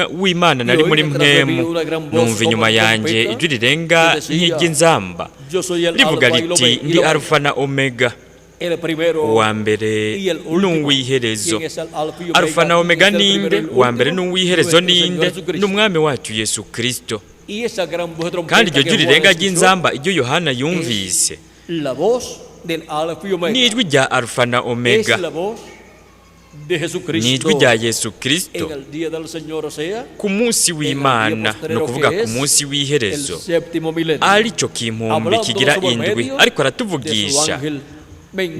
w'Imana nari muri mwemu, numva inyuma yanjye ijwi rirenga nk'iry'inzamba Yo soy el rivuga Alfa y el riti Omega, ndi Alfa na Omega, el primero uwa mbere y el último. n'uw'iherezo. ¿Quién es el Alfa y Alfa na ¿Quién Omega es el primero y ninde? el Uwa mbere último? n'uw'iherezo Nuestro Señor ninde? Jesucristo. N'umwami wacu Yesu Kristo. Y esa gran voz de trompeta Kandi iryo que jwi Juan rirenga escuchó, ry'inzamba iryo Yohana yumvise la voz del Alfa y Omega, ni ijwi rya Alfa na es Omega, la voz de Jesucristo ni ijwi rya Yesu Kristo en el día del Señor, o sea, ku munsi w'Imana, ni ukuvuga ku munsi el w'iherezo, séptimo milenio. aricyo kimpumbi kigira indwi, ariko aratuvugisha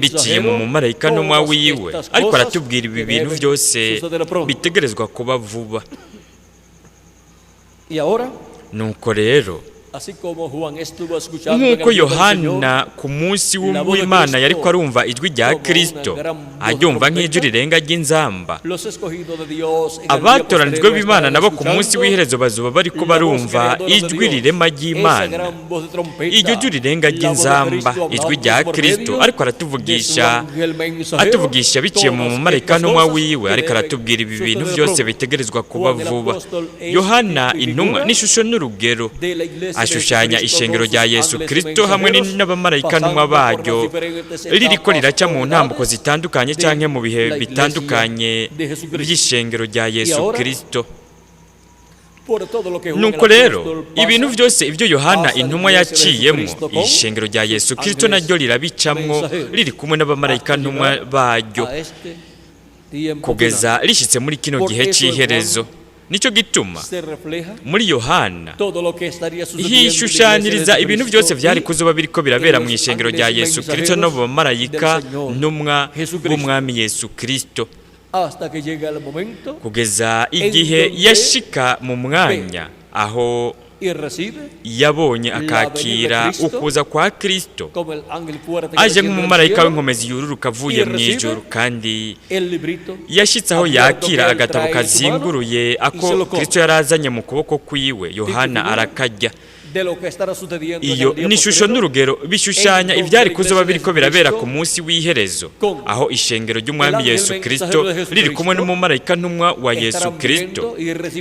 biciye mu mumarayika ntumwa wiwe, ariko aratubwira ibi bintu byose bitegerezwa kuba vuba. Y ahora, nuko rero así como Juan estuvo escuchando en nk'uko el día del yohana ku munsi w'imana yari ko arumva ijwi rya kristo aryumva nk'ijwi rirenga ry'inzamba, Señor, los escogidos de Dios en el día abatoranijwe posterior b'imana estarán nabo ku munsi escuchando w'iherezo bazuba bari ko barumva ijwi rirema ry'imana, iryo jwi rirenga ry'inzamba, ijwi rya kristo ariko aratuvugisha biciye mu mumarayika ntumwa wiwe, ariko aratubwira ibi bintu byose bitegerezwa kuba vuba. Yohana intumwa n'ishusho n'urugero ashushanya ishengero rya Yesu Kristo hamwe n'abamarayika ntumwa baryo ririko riraca mu ntambuko zitandukanye canke mu bihe bitandukanye by'ishengero rya Yesu Kristo. Nuko rero ibintu byose ibyo Yohana intumwa yaciyemo, ishengero rya Yesu Kristo naryo rirabicamwo riri kumwe n'abamarayika ntumwa baryo kugeza rishyitse muri kino gihe cy'iherezo. Nicyo gituma muri Yohana hishushanyiriza ibintu byose byari kuzuba biriko birabera mu ishengero rya Yesu Kristo no mu bamarayika ntumwa b'umwami Yesu Kristo, kugeza igihe yashika mu mwanya aho yabonye akakira ukuza kwa Kristo aje nk'umumarayika w'inkomezi yururuka avuye mu ijuru, kandi yashyitse aho yakira agatabo kazinguruye ako Kristo yarazanye mu kuboko kwiwe. Yohana arakarya. Iyo ni ishusho n'urugero bishushanya ibyari kuzoba biriko birabera ku munsi w'iherezo, aho ishengero ry'umwami Yesu Kristo riri kumwe n'umumarayika ntumwa wa Yesu Kristo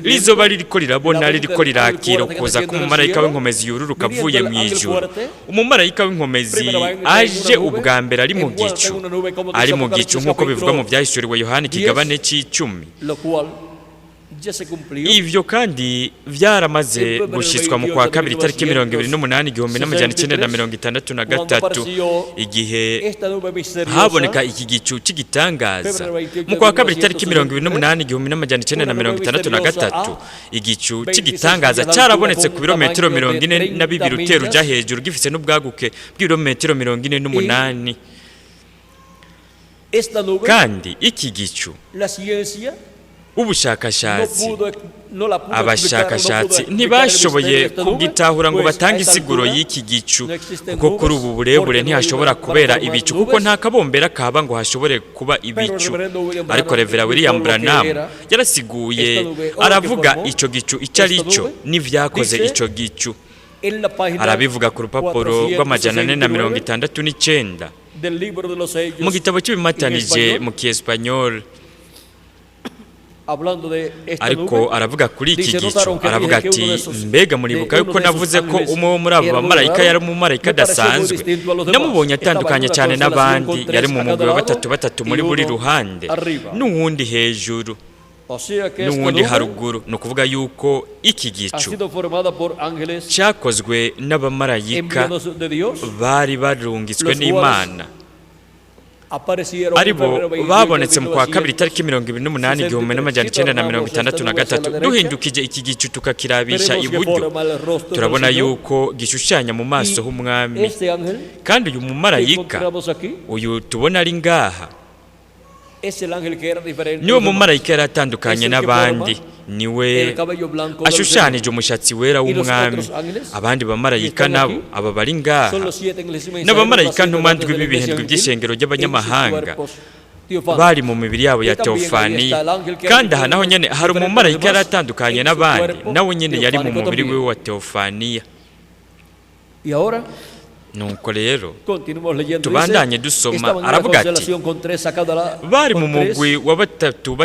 rizoba ririko rirabona, ririko rirakira ukuza k'umumarayika w'inkomezi yururuka avuye mu ijuru. Umumarayika w'inkomezi aje ubwa mbere ari mu gicu nk'uko bivugwa mu byahishuriwe Yohana ikigabane c'icumi. Ivyo kandi vyaramaze gushitswa mu kwa kabiri tariki 28/1963 igihe haboneka iki gicu cy'igitangaza. Mu kwa kabiri tariki 28/1963 igicu cy'igitangaza cyarabonetse ku birometero 42 utera uja hejuru, gifise n'ubwaguke bw'ibirometero 48. Kandi iki gicu ubushakashatsi abashakashatsi ntibashoboye kugitahura ngo batange isiguro y'iki gicu, kuko kuri ubu burebure ntihashobora kubera ibicu, kuko nta kabombera kaba ngo hashobore kuba ibicu. Ariko Revera William Branham yarasiguye, aravuga ico gicu icyo ari cyo n'ivyakoze ico gicu. Arabivuga ku rupapuro rw'469 mu gitabo cy'ibimatanije mu Kiespanyol. Ariko aravuga kuri iki gicu, aravuga ati, mbega muribuka yuko navuze ko umwe wo muri abo bamarayika yari umumarayika adasanzwe, namubonye atandukanye cyane n'abandi, yari mu mugwi wa batatu muri buri ruhande, n'uwundi hejuru n'uwundi haruguru. Ni ukuvuga yuko iki gicu cyakozwe n'abamarayika bari barungitswe n'Imana, aribo babonetse mu kwa kabiri tariki 28/1963. Duhindukije iki gicu tukakirabisha iburyo, turabona yuko gishushanya mu maso h'umwami, kandi uyu mumarayika uyu tubona ari ngaha niwo mumarayika yari atandukanye n'abandi, niwe ashushanije umushatsi wera w'umwami. Abandi bamarayika nabo aba bari ngaha n'abamarayika ntumwa ndwi b'ibihindwe by'ishengero ry'abanyamahanga bari mu mibiri yabo ya teofaniya. Kandi aha naho nyene hari umumarayika yari atandukanye n'abandi, nawe nyene yari mu mubiri we wa teofaniya. Nuko rero tubandanye dusoma, aravuga ati, bari mu mugwi wa batatu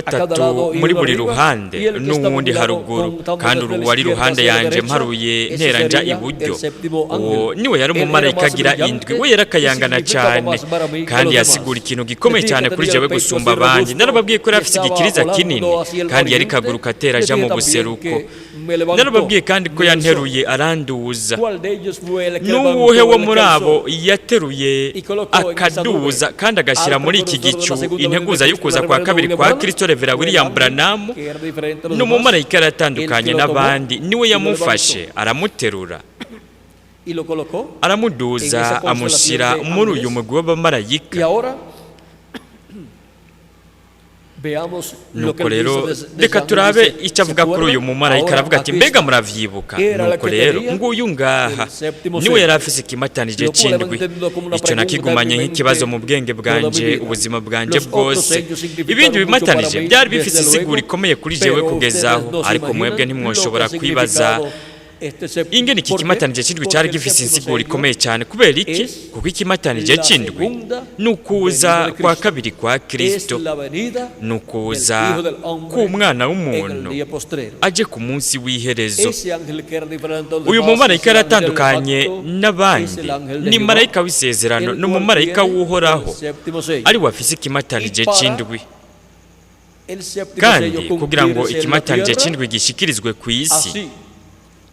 muri buri ruhande n'uwundi haruguru, kandi uwari ruhande yanje mparuye nteranja iburyo, uwo niwe yari umumarayika agira indwi. We yarakayangana cyane, kandi yasigura ikintu gikomeye cyane kuri jewe gusumba abandi. Narababwiye ko yari afise igikiriza kinini, kandi yari kaguruka atera aja mu buseruko. Narababwiye kandi ko yanteruye aranduza. N'uwuhe wo muri abo yateruye akaduza kandi agashyira muri iki gicu integuza y'ukuza kwa kabiri kwa Kristo? Revera William Branham n'umumarayika yaratandukanye n'abandi, niwe yamufashe aramuterura, aramuduza, amushyira muri uyu mugwi w'abamarayika. nuko rero reka turabe icyo avuga kuri uyu mumarayika. aravuga ati mbega muravyibuka? Nuko rero nguyu ngaha niwe yari afise ikimatanije c'indwi. Icyo nakigumanye nk'ikibazo mu bwenge bwanje ubuzima bwanje bwose. Ibindi bimatanije byari bifise isiguro ikomeye kuri jewe kugezaho, ariko mwebwe ntimwoshobora kwibaza ingene iki kimatanije c'indwi cyari gifise insiguro ikomeye cyane. Kubera iki? Kuko ikimatanije c'indwi nukuza kwa kabiri kwa Kristo, nukuza k'umwana w'umuntu aje ku munsi w'iherezo. Uyu mumarayika yaratandukanye n'abandi, ni marayika w'isezerano, ni umumarayika w'uhoraho, ari wafise ikimatanije c'indwi. Kandi kugira ngo ikimatanije c'indwi gishikirizwe ku isi,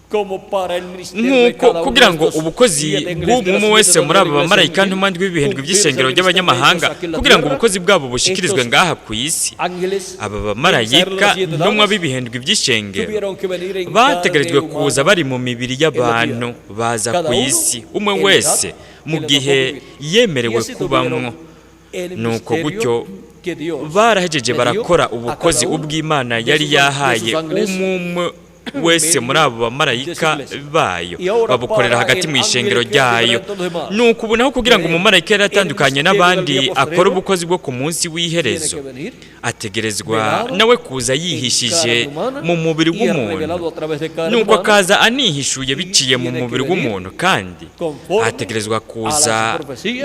nk'uko kugira ngo ubukozi bw'umwe wese muri aba bamarayika ntumandwi b'ibihindwe by'isengero ry'abanyamahanga, kugira ngo ubukozi bwabo bushikirizwe ngaha ku isi, aba bamarayika ntumwa b'ibihindwe by'ishengero bategerejwe kuza bari mu mibiri y'abantu, baza ku isi umwe wese mu gihe yemerewe kubamwo. Nuko gutyo barahejeje barakora ubukozi ubw'Imana yari yahaye umwe wese muri abo bamarayika bayo, babukorera hagati mu ishengero ryayo. Nuko ubu naho kugira ngo umumarayika yari atandukanye n'abandi akora ubukozi bwo ku munsi w'iherezo, ategerezwa nawe kuza yihishije mu mubiri w'umuntu. Nuko akaza anihishuye biciye mu mubiri w'umuntu, kandi ategerezwa kuza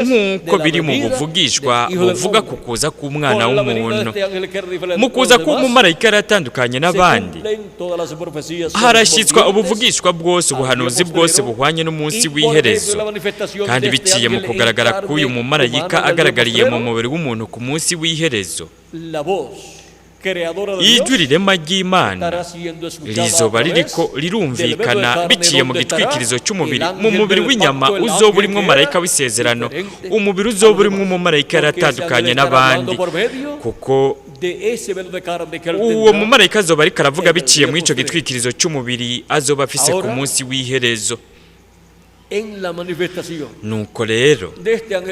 nk'uko biri mu buvugishwa buvuga ku kuza k'umwana w'umuntu. Mu kuza k'umumarayika yari atandukanye n'abandi harashyitswa ubuvugishwa bwose, ubuhanuzi bwose buhwanye n'umunsi w'iherezo, kandi biciye mu kugaragara k'uyu mumarayika agaragariye mu mubiri w'umuntu ku munsi w'iherezo. Ijwi rirema ry'Imana rizoba ririko rirumvikana biciye mu gitwikirizo cy'umubiri, mu mubiri w'inyama uzoba urimo marayika w'isezerano, umubiri uzoba urimo umumarayika yaratandukanye n'abandi, kuko uwo mumarayika azoba ariko aravuga biciye mu ico gitwikirizo cy'umubiri azoba afise ku munsi w'iherezo. Nuko rero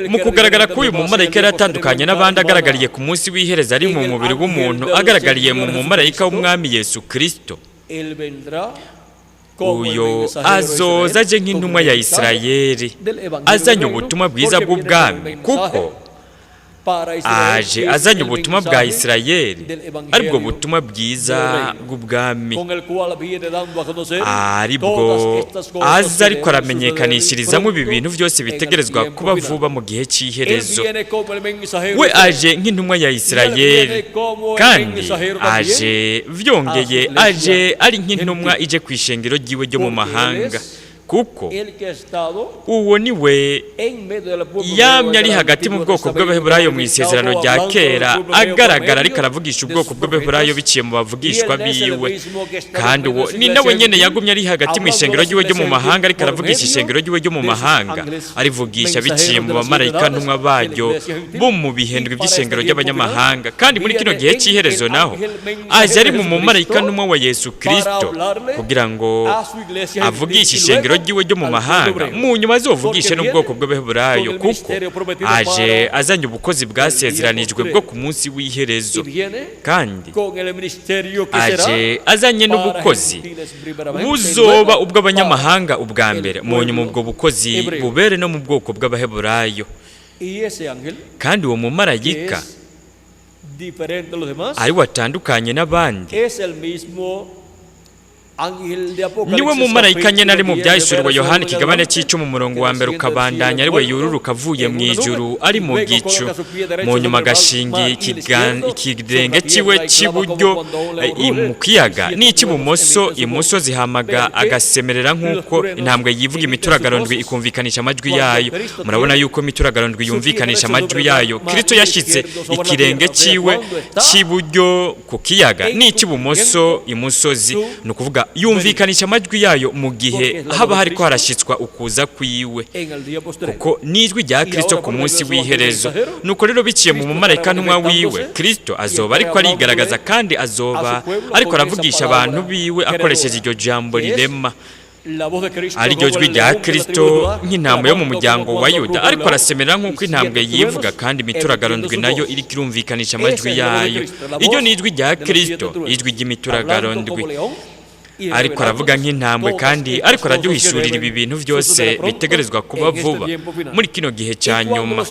mu kugaragara k'uyu mumarayika yari atandukanye n'abandi, agaragariye ku munsi w'iherezo ari mu mubiri w'umuntu, agaragariye mu mumarayika w'umwami Yesu Kristo, uyo azoza aje nk'intumwa ya Isirayeli azanye ubutumwa bwiza bw'ubwami, kuko aje azanye ubutumwa bwa Isirayeli, aribwo butumwa bwiza bw'ubwami, aribwo aza ariko aramenyekanishirizamo ibi bintu byose bitegerezwa kuba vuba mu gihe cy'iherezo. We aje nk'intumwa ya Isirayeli, kandi aje vyongeye, aje ari nk'intumwa ije ku ishengero ryiwe ryo mu mahanga, kuko uwo ni we yamye ari hagati mu bwoko bw'Abaheburayo mu isezerano rya kera, agaragara ariko aravugisha ubwoko bw'Abaheburayo biciye mu bavugishwa biwe. Kandi uwo ni nawe nyene yagumye ari hagati mu ishengero ryiwe ryo mu mahanga, ariko aravugisha ishengero ryiwe ryo mu mahanga, arivugisha biciye mu bamarayika ntumwa baryo bo mu bihindwe by'ishengero ry'abanyamahanga. Kandi muri kino gihe cy'iherezo naho aje ari mu mumarayika ntumwa wa Yesu Kristo, kugira ngo avugishe ishengero ryiwe ryo mu mahanga, mu nyuma azovugishe n'ubwoko bw'Abaheburayo, kuko aje azanye ubukozi bwasezeranijwe bwo ku munsi w'iherezo, kandi aje azanye n'ubukozi buzoba ubw'abanyamahanga ubwa mbere, mu nyuma ubwo bukozi bubere no mu bwoko bw'Abaheburayo. Kandi uwo mumarayika ari watandukanye n'abandi, niwe mumarayika nyene ari mu byahishuriwe Yohana ikigabane c'icumi umurongo wa mbere ukabandanya, ariwe yururuka avuye mu ijuru ari mu gicu, mu nyuma agashinga ikirenge ciwe c'iburyo mu kiyaga n'ic'ibumoso imuso zihamaga, agasemerera nk'uko intambwe yivuga imituragarondwi ikumvikanisha amajwi yayo. Murabona yuko imituragarondwi yumvikanisha amajwi yayo. Kristo yashitse ikirenge ciwe c'iburyo ku kiyaga n'ic'ibumoso imusozi, nukuvuga yumvikanisha amajwi yayo mu gihe haba hariko harashitswa ukuza kwiwe, kuko nijwi rya Kristo ku munsi w'iherezo. Nuko rero biciye mu mumarayika ntumwa wiwe, Kristo azoba ariko arigaragaza, kandi azoba ariko aravugisha abantu biwe akoresheje iryo jambo rirema. ari ryo jwi rya Kristo nk'intambwe yo mu muryango wa Yuda, ariko arasemera nk'uko intambwe yivuga, kandi imituragaro ndwi nayo iri kirumvikanisha amajwi yayo. Iryo ni ijwi rya Kristo, ijwi ry'imituragaro ndwi. Ariko aravuga nk'intambwe, kandi ariko araduhishurira ibi bintu byose bitegerezwa kuba vuba muri kino gihe cya nyuma.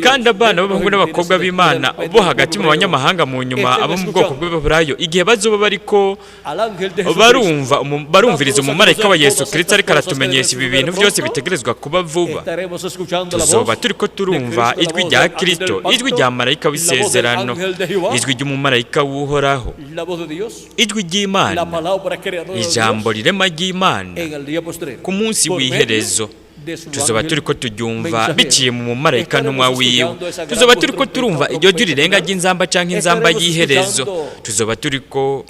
Kandi abana b'abahungu n'abakobwa b'Imana bo hagati mu banyamahanga mu nyuma, abo mu bwoko bw'Abaheburayo, igihe bazoba bariko barumviriza umumarayika wa Yesu Kristo ariko aratumenyesha ibi bintu byose bitegerezwa kuba vuba, tuzoba turiko turumva ijwi rya Kristo, ijwi rya marayika w'isezerano, ijwi ry'umumarayika w'Uhoraho, ijwi ry'Imana, ijambo rirema ry'Imana ku munsi w'iherezo. Tuzoba turiko turyumva biciye mu mumarayika ntumwa wiwe. Tuzoba turiko turumva iryo jwi rirenga ry'inzamba canke inzamba y'iherezo. Tuzoba turiko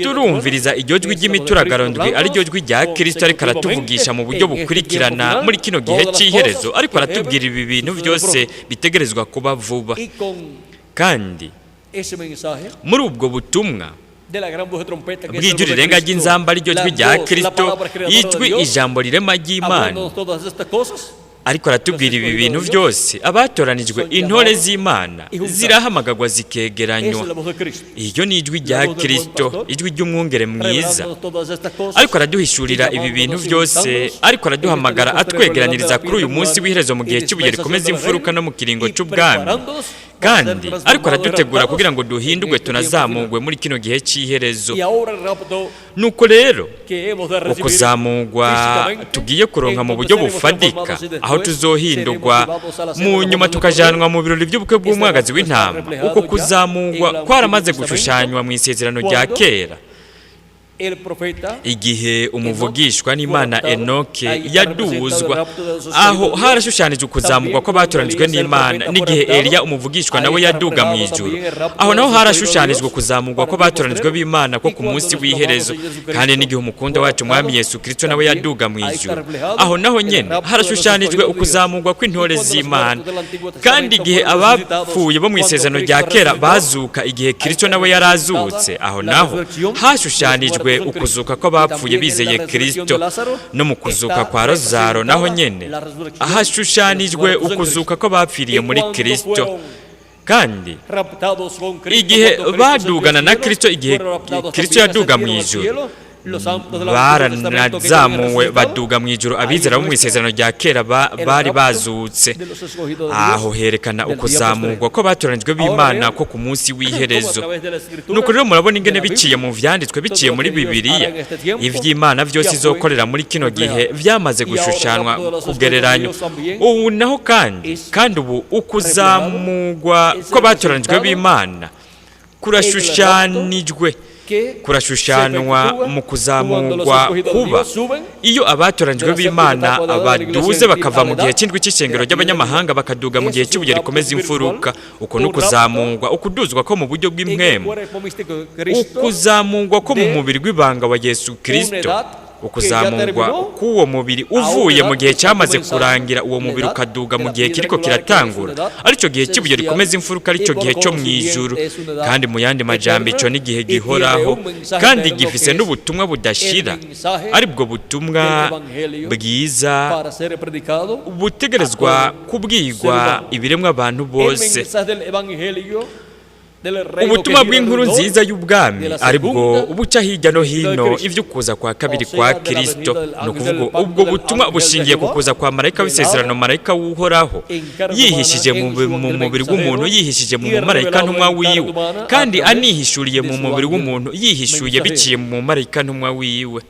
turumviriza iryo jwi ry'imituragaro ndwi, ari ryo jwi rya Kristo ariko aratuvugisha mu buryo bukurikirana muri kino gihe cy'iherezo, ariko aratubwira ibi bintu byose bitegerezwa kuba vuba. Kandi muri ubwo butumwa bw'ijwi rirenga ry'inzamba ari ryo jwi rya Kristo, ijwi ijambo rirema ry'Imana, ariko aratubwira ibi bintu byose. Abatoranijwe, intore z'Imana, zirahamagagwa zikegeranywa. Iryo ni ijwi rya Kristo, ijwi ry'umwungere mwiza, ariko araduhishurira ibi bintu byose, ariko araduhamagara atwegeraniriza kuri uyu munsi w'iherezo mu gihe cy'ubuye rikomeza imfuruka no mu kiringo cy'ubwami. Kandi ariko aradutegura kugira ngo duhindurwe tunazamugwe muri kino gihe cy'iherezo. Nuko rero ukuzamugwa tugiye kuronka mu buryo bufadika, aho tuzohindurwa mu nyuma tukajanwa mu birori by'ubukwe bw'umwagazi w'intama. Uko kuzamugwa kwaramaze gushushanywa mu isezerano rya kera, igihe umuvugishwa n'Imana Enoke yaduzwa, aho harashushanije ukuzamurwa ko batoranijwe n'Imana. N'igihe Eliya umuvugishwa nawe yaduga mu ijuru, aho naho harashushanijwe ukuzamurwa ko batoranijwe b'Imana ko ku munsi w'iherezo. Kandi n'igihe umukunda wacu Mwami Yesu Kristo nawe yaduga mu ijuru, aho naho nyene harashushanijwe ukuzamurwa kw'intore z'Imana. Kandi igihe abapfuye bo mu isezerano rya kera bazuka, igihe Kristo nawe yarazutse, aho naho hashushanijwe ukuzuka ko bapfuye bizeye Kristo. No mu kuzuka kwa Lazaro naho nyene ahashushanijwe ukuzuka ko bapfiriye muri Kristo. Kandi igihe badugana na Kristo, igihe Kristo yaduga mu ijuru, baranazamuwe baduga mu ijuru abizera bo mu isezerano rya kera bari bazutse. Aho herekana ukuzamurwa ko batoranijwe b'Imana ko ku munsi w'iherezo. Nuko rero murabona ingene biciye mu vyanditswe, biciye muri Bibiliya, ivy'Imana byose izokorera muri kino gihe vyamaze gushushanwa kugereranywa. Ubu naho kandi ubu ukuzamurwa ko batoranijwe b'Imana kurashushanwa mu kuzamurwa kuba iyo abatoranijwe b'Imana baduze bakava mu gihe cy'indwi cy'ishengero ry'abanyamahanga bakaduga mu gihe cy'ubuye rikomeza imfuruka. Uko ni ukuzamurwa, ukuduzwa ko mu buryo bw'impwemu, ukuzamurwa ko mu mubiri w'ibanga wa Yesu Kristo, ukuzamurwa k'uwo mubiri uvuye mu gihe cyamaze kurangira, uwo mubiri ukaduga mu gihe kiriko kiratangura, aricyo gihe cy'ubuye rikomeza imfuruka, aricyo gihe cyo mu ijuru. Kandi mu yandi majambo ico ni gihe gihoraho kandi gifise n'ubutumwa budashira, aribwo butumwa bwiza butegerezwa kubwirwa ibiremwa abantu bose. Ubutumwa bw'inkuru nziza y'ubwami aribwo buca hirya no hino ivy'ukuza kwa kabiri kwa Kristo. No kuvuga ubwo butumwa bushingiye ku kuza kwa marayika w'isezerano, marayika w'Uhoraho yihishije mu mubiri w'umuntu, yihishije mu marayika ntumwa wiwe, kandi anihishuriye mu mubiri w'umuntu, yihishuye biciye mu marayika ntumwa wiwe.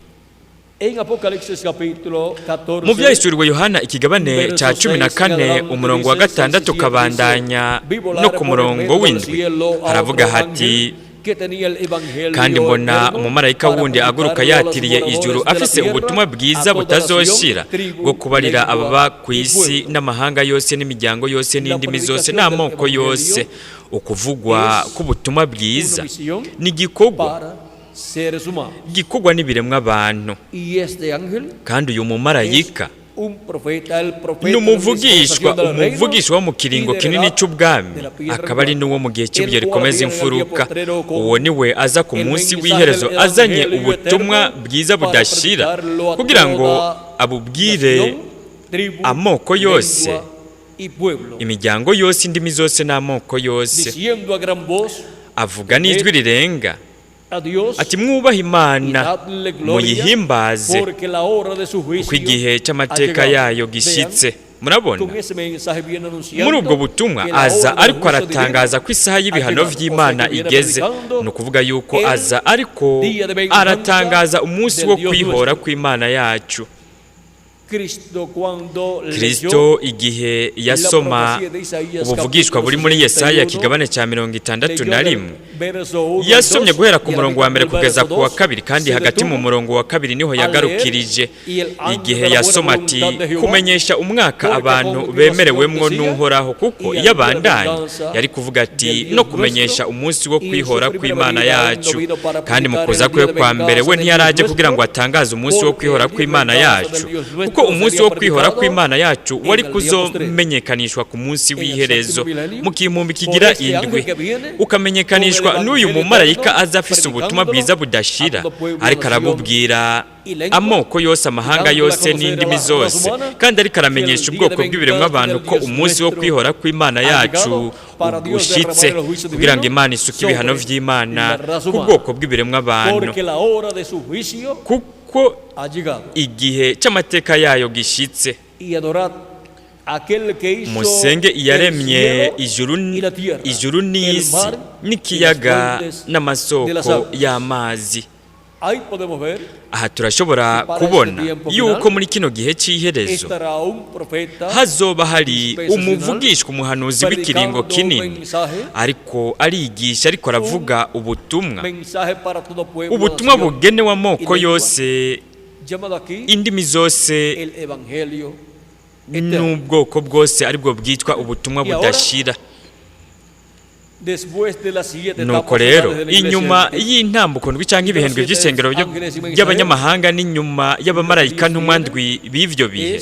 Mu byahishuriwe Yohana ikigabane cya 14 umurongo wa 6 kabandanya no ku murongo w'indwi haravuga hati: kandi mbona umumarayika wundi aguruka yatiriye ijuru afise ubutumwa bwiza butazoshira bwo kubarira ababa ku isi n'amahanga yose n'imiryango yose n'indimi zose n'amoko yose. Ukuvugwa k'ubutumwa bwiza ni gikorwa n'ibiremwa abantu, kandi uyu mumarayika ni umuvugishwa wo mu kiringo kinini cy'ubwami, akaba ari n'uwo mu gihe cy'ibihe rikomeza imfuruka. Uwo ni we aza ku munsi w'iherezo azanye ubutumwa bwiza budashira, kugira ngo abubwire amoko yose, imiryango yose, indimi zose n'amoko yose. Avuga n'ijwi rirenga ati mwubahe Imana muyihimbaze, kuko igihe cy'amateka yayo gishyitse. Murabona, muri ubwo butumwa aza ariko aratangaza ko isaha y'ibihano by'Imana igeze. Ni ukuvuga yuko aza ariko aratangaza umunsi wo kwihora kw'Imana yacu. Kristo igihe yasoma ubuvugishwa buri muri Yesaya kigabane cya 61, yasomye guhera ku murongo wa mbere kugeza ku wa kabiri, kandi hagati mu murongo wa kabiri niho yagarukirije. Igihe yasoma ati kumenyesha umwaka abantu bemerewemwo n'Uhoraho, kuko iyo abandanya yari kuvuga ati no kumenyesha umunsi wo kwihora kw'Imana yacu. Kandi mu kuza kwe kwa mbere we ntiyaraje kugira ngo atangaze umunsi wo kwihora kw'Imana yacu, kuko umunsi wo kwihora kw'Imana yacu wari kuzomenyekanishwa ku munsi w'iherezo mu gihumbi kigira indwi, ukamenyekanishwa n'uyu mumarayika aza afise ubutumwa bwiza budashira, ariko arabubwira amoko yose, amahanga yose n'indimi zose, kandi ariko aramenyesha ubwoko bw'ibiremwa abantu ko umunsi wo kwihora kw'Imana yacu ushitse, kugira ngo Imana isuke ibihano vy'Imana ku bwoko bw'ibiremwa abantu, kuko igihe cy'amateka yayo gishitse. Musenge iyaremye ijuru n'isi n'ikiyaga n'amasoko y'amazi. Aha turashobora kubona yuko muri kino gihe cy'iherezo hazoba hari umuvugishwa, umuhanuzi w'ikiringo kinini, ariko arigisha, ariko aravuga ubutumwa bugenewe amoko yose, indimi zose n'ubwoko bwose, aribwo bwitwa ubutumwa budashira. Nuko rero inyuma y'intambuko ndwi cyangwa ibihendwe by'isengero by'abanyamahanga, n'inyuma y'abamarayika ntumwa ndwi b'ivyo bihe,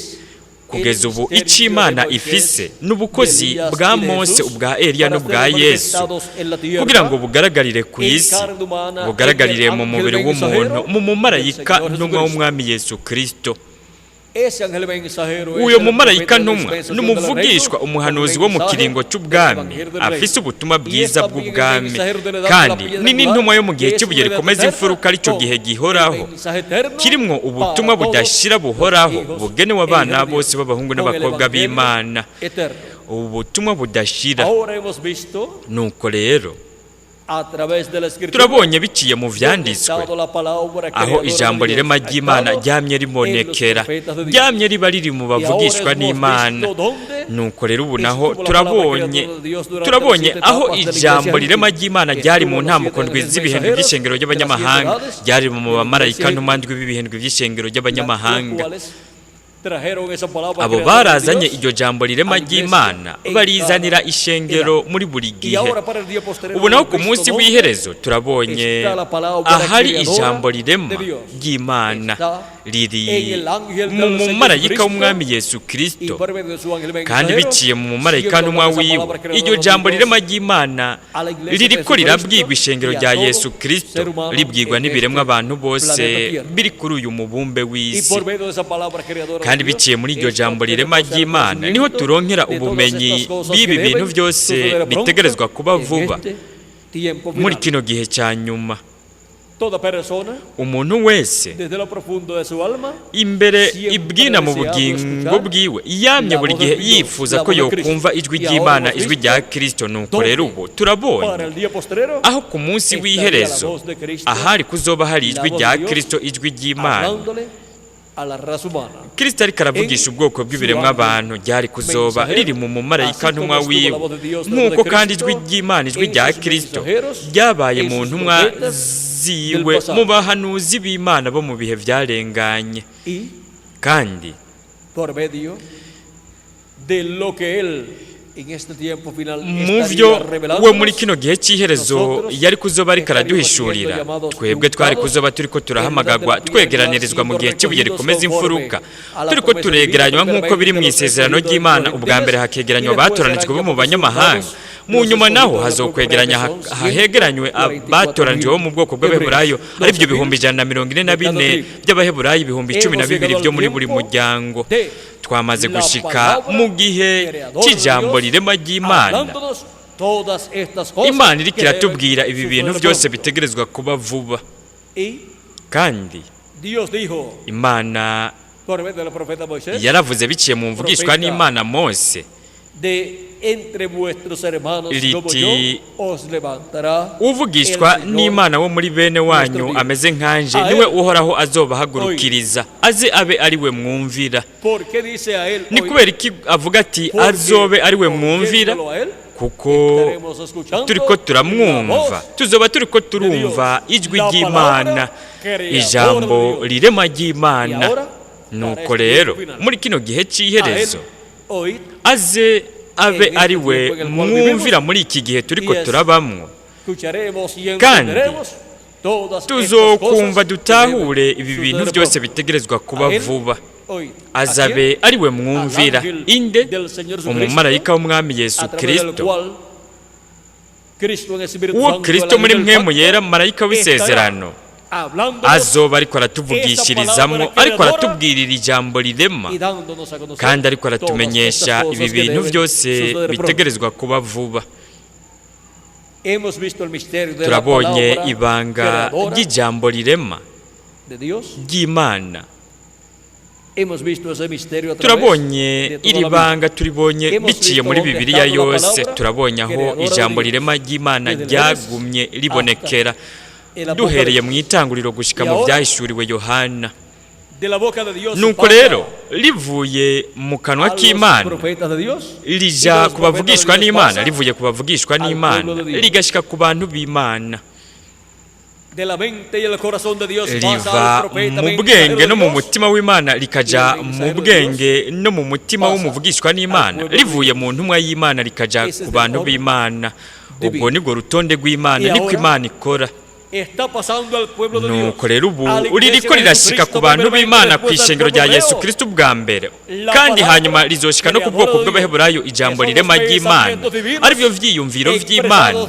kugeza ubu icyo Imana ifise n'ubukozi bwa Mose, ubwa Eliya n'ubwa Yesu, kugira ngo bugaragarire ku isi, bugaragarire mu mubiri w'umuntu, mu mumarayika ntumwa w'Umwami Yesu Kristo. Uyo mumarayika ntumwa n'umuvugishwa, umuhanuzi wo mu kiringo cy'ubwami, afise ubutumwa bwiza bw'ubwami, kandi ni n'intumwa yo mu gihe cy'ibuye rikomeza imfuruka, aricyo gihe gihoraho, kirimwo ubutumwa budashira buhoraho, bugenewe abana bose b'abahungu n'abakobwa b'Imana, ubu butumwa budashira. Nuko rero turabonye biciye mu vyanditswe aho ijambo rirema ry'Imana ryamye rimonekera, ryamye riba riri mu bavugishwa n'Imana. Nuko rero ubu naho turabonye aho ijambo rirema ry'Imana ryari mu ntambuko ndwi z'ibihendwe by'ishengero ry'abanyamahanga, ryari mu bamarayika ntumwa ndwi b'ibihendwe by'ishengero ry'abanyamahanga. Abo barazanye iryo jambo rirema ry'Imana, barizanira ishengero muri buri gihe. Ubu naho ku munsi w'iherezo turabonye ahari ijambo rirema ry'Imana riri mu mumarayika w'Umwami Yesu Kristo, kandi biciye mu mumarayika ntumwa wiwe, iryo jambo rirema ry'Imana ririko rirabwirwa ishengero rya Yesu Kristo, ribwirwa n'ibiremwa abantu bose biri kuri uyu mubumbe w'isi. Kandi biciye muri iryo jambo rirema ry'Imana niho turonkera ubumenyi b'ibi bintu byose bitegerezwa kuba vuba muri kino gihe cya nyuma. Umuntu wese imbere ibwina mu bugingo bwiwe yamye buri gihe yifuza ko yokumva ijwi ry'Imana, ijwi rya Kristo. Nuko rero ubu turabonye aho ku munsi w'iherezo ahari kuzoba hari ijwi rya Kristo, ijwi ry'Imana. Kristo ariko aravugisha ubwoko bw'ibiremwa abantu, ryari kuzoba riri mu mumarayika ntumwa wiwe, nk'uko kandi ijwi ry'Imana, ijwi rya Kristo ryabaye mu ntumwa ziwe, mu bahanuzi b'Imana bo mu bihe byarenganye. Kandi mu byo we muri kino gihe cy'iherezo yari kuzoba ariko araduhishurira, twebwe twari kuzoba turiko turahamagagwa twegeranirizwa mu gihe cy'ibuye rikomeza imfuruka, turiko turegeranywa nk'uko biri mu isezerano ry'Imana. Ubwa mbere hakegeranywa abatoranijwe bo mu banyamahanga, mu nyuma naho hazokwegeranya hahegeranywe abatoranijwe bo mu bwoko bw'Abaheburayo, aribyo 144 by'Abaheburayo, 12 byo muri buri muryango. Twamaze gushika mu gihe cy'ijambo rirema ry'Imana. Imana iriko iratubwira ibi bintu byose bitegerezwa kuba vuba, kandi Imana yaravuze biciye mu mvugishwa n'Imana Mose riti, uvugishwa n'Imana wo muri bene wanyu ameze nkanje, niwe uhoraho azobahagurukiriza, aze abe ari we mwumvira. Ni kubera iki avuga ati azobe ari we mwumvira? Kuko turiko turamwumva, tuzoba turiko turumva ijwi ry'Imana, ijambo rirema ry'Imana. Nuko rero muri kino gihe cy'iherezo aze abe ari we mwumvira muri iki gihe turiko turabamwo, kandi tuzokumva dutahure ibi bintu byose bitegerezwa kuba vuba. Azabe ari we mwumvira inde? Umumarayika w'Umwami Yesu Kristo, uwo Kristo muri mpwemu yera, marayika w'isezerano, azoba ariko aratuvugishirizamwo, ariko aratubwirira ijambo rirema, kandi ariko aratumenyesha ibi bintu byose bitegerezwa kuba vuba. Turabonye ibanga ry'ijambo rirema ry'Imana, turabonye iri banga, turibonye biciye muri Bibiliya yose. Turabonye aho ijambo rirema ry'Imana ryagumye ribonekera, duhereye mu itanguriro gushika mu byahishuriwe Yohana. Nuko rero rivuye mu kanwa k'Imana rija kubavugishwa n'Imana, rivuye kubavugishwa n'Imana rigashika ku bantu b'Imana, riva mu bwenge no mu mutima w'Imana rikaja mu bwenge no mu mutima w'umuvugishwa n'Imana, rivuye mu ntumwa y'Imana rikaja ku bantu b'Imana. Ubwo nibwo rutonde rw'Imana, niko Imana ikora. Nuko rero ubu ririko rirashika ku bantu b'Imana ku ishengero rya Yesu Kristo bwa mbere, kandi hanyuma rizoshika no ku bwoko bw'Abaheburayo. Ijambo rirema ry'Imana aribyo vyiyumviro vy'Imana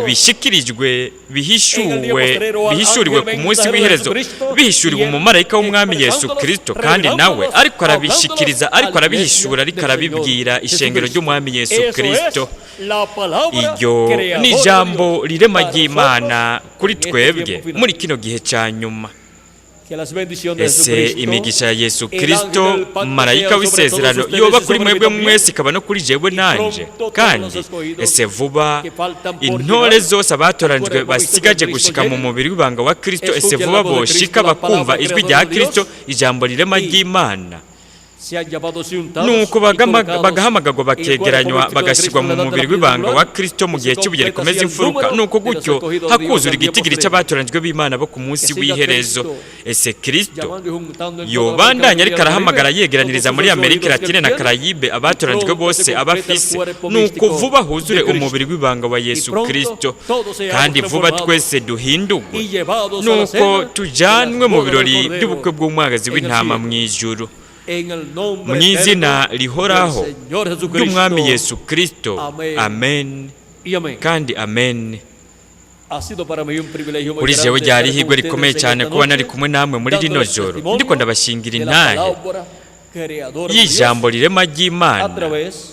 bishikirijwe, bihishuriwe ku munsi w'iherezo, bihishuriwe umumarayika w'Umwami Yesu Kristo, kandi nawe ariko arabishikiriza, ariko arabihishura, ariko arabibwira ishengero ry'Umwami Yesu Kristo. Iryo ni ijambo rirema ry'Imana kuri twebwe muri kino gihe cya nyuma. Ese imigisha ya Yesu Kristo, marayika w'isezerano, yoba kuri mwebwe mwese, ikaba no kuri jewe nanje. Kandi ese vuba intore zose abatoranijwe basigaje gushika mu mubiri w'ibanga wa Kristo, ese vuba boshika bakumva ijwi rya Kristo, ijambo rirema ry'Imana. Nuko bagahamagagwa, bakegeranywa, bagashirwa mu mubiri w'ibanga wa Kristo mu gihe cy'ibuye rikomeza imfuruka. Nuko gutyo hakuzura igitigiri cy'abatoranijwe b'Imana bo ku munsi w'iherezo. Ese Kristo yobandanya ariko arahamagara yegeraniriza muri Amerika Latine na Karayibe abatoranijwe bose abafise. Nuko vuba huzure umubiri w'ibanga wa Yesu Kristo, kandi vuba twese duhindurwe, nuko tujanwe mu birori by'ubukwe bw'umwagazi w'intama mu ijuru, mu izina rihoraho ry'Umwami Yesu Kristo. Amen kandi amen. Kuri jewe ryari ihirwe rikomeye cyane kuba nari kumwe namwe muri rino joro, ndiko ndabashingira intahe y'ijambo rirema ry'Imana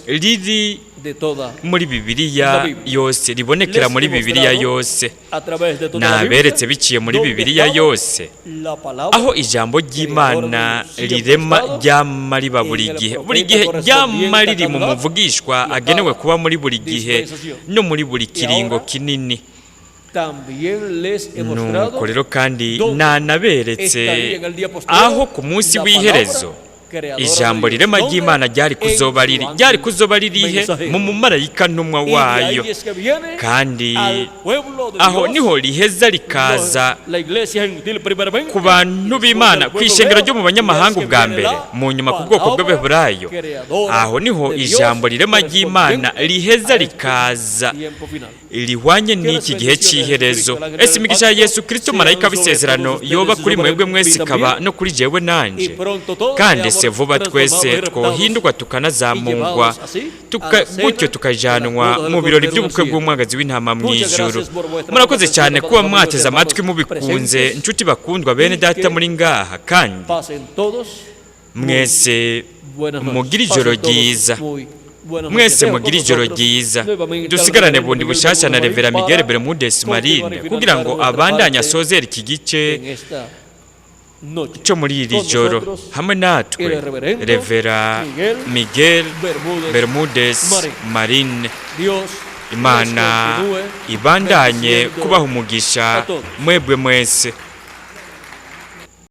riri muri Bibiliya yose, ribonekera muri Bibiliya yose. Naberetse biciye muri Bibiliya yose aho ijambo ry'Imana rirema ryama riba buri gihe ryama riri mu muvugishwa agenewe kuba muri buri gihe no muri buri kiringo kinini. Nuko rero kandi nanaberetse aho ku munsi w'iherezo ijambo rirema ry'Imana ryari kuzoba ririhe mu mumarayika ntumwa wayo, kandi aho niho riheza rikaza ku bantu b'Imana, ku ishengero ryo mu banyamahanga ubwa mbere, mu nyuma ku bwoko bw'Abaheburayo. Aho niho ijambo rirema ry'Imana riheza rikaza rihwanye n'iki gihe cy'iherezo. Ese imigisha ya Yesu Kristo marayika w'isezerano yoba kuri mwebwe mwese ikaba no kuri jewe nanje, kandi se vuba twese twohindurwa tukanazamurwa gutyo tukajanwa mu birori by'ubukwe bw'umwagazi w'intama mu ijuru. Murakoze cyane kuba mwateze amatwi mubikunze, inshuti bakundwa bene data muri ngaha, kandi mwese mugira ijoro ryiza. Mwese mugira ijoro ryiza. Dusigarane bundi bushasha na Revera Miguel Bermudez Marine kugira ngo abandanye asozera iki gice cyo muri iri joro hamwe natwe. Revera Miguel Bermudez Marine. Imana ibandanye kubaha umugisha mwebwe mwese.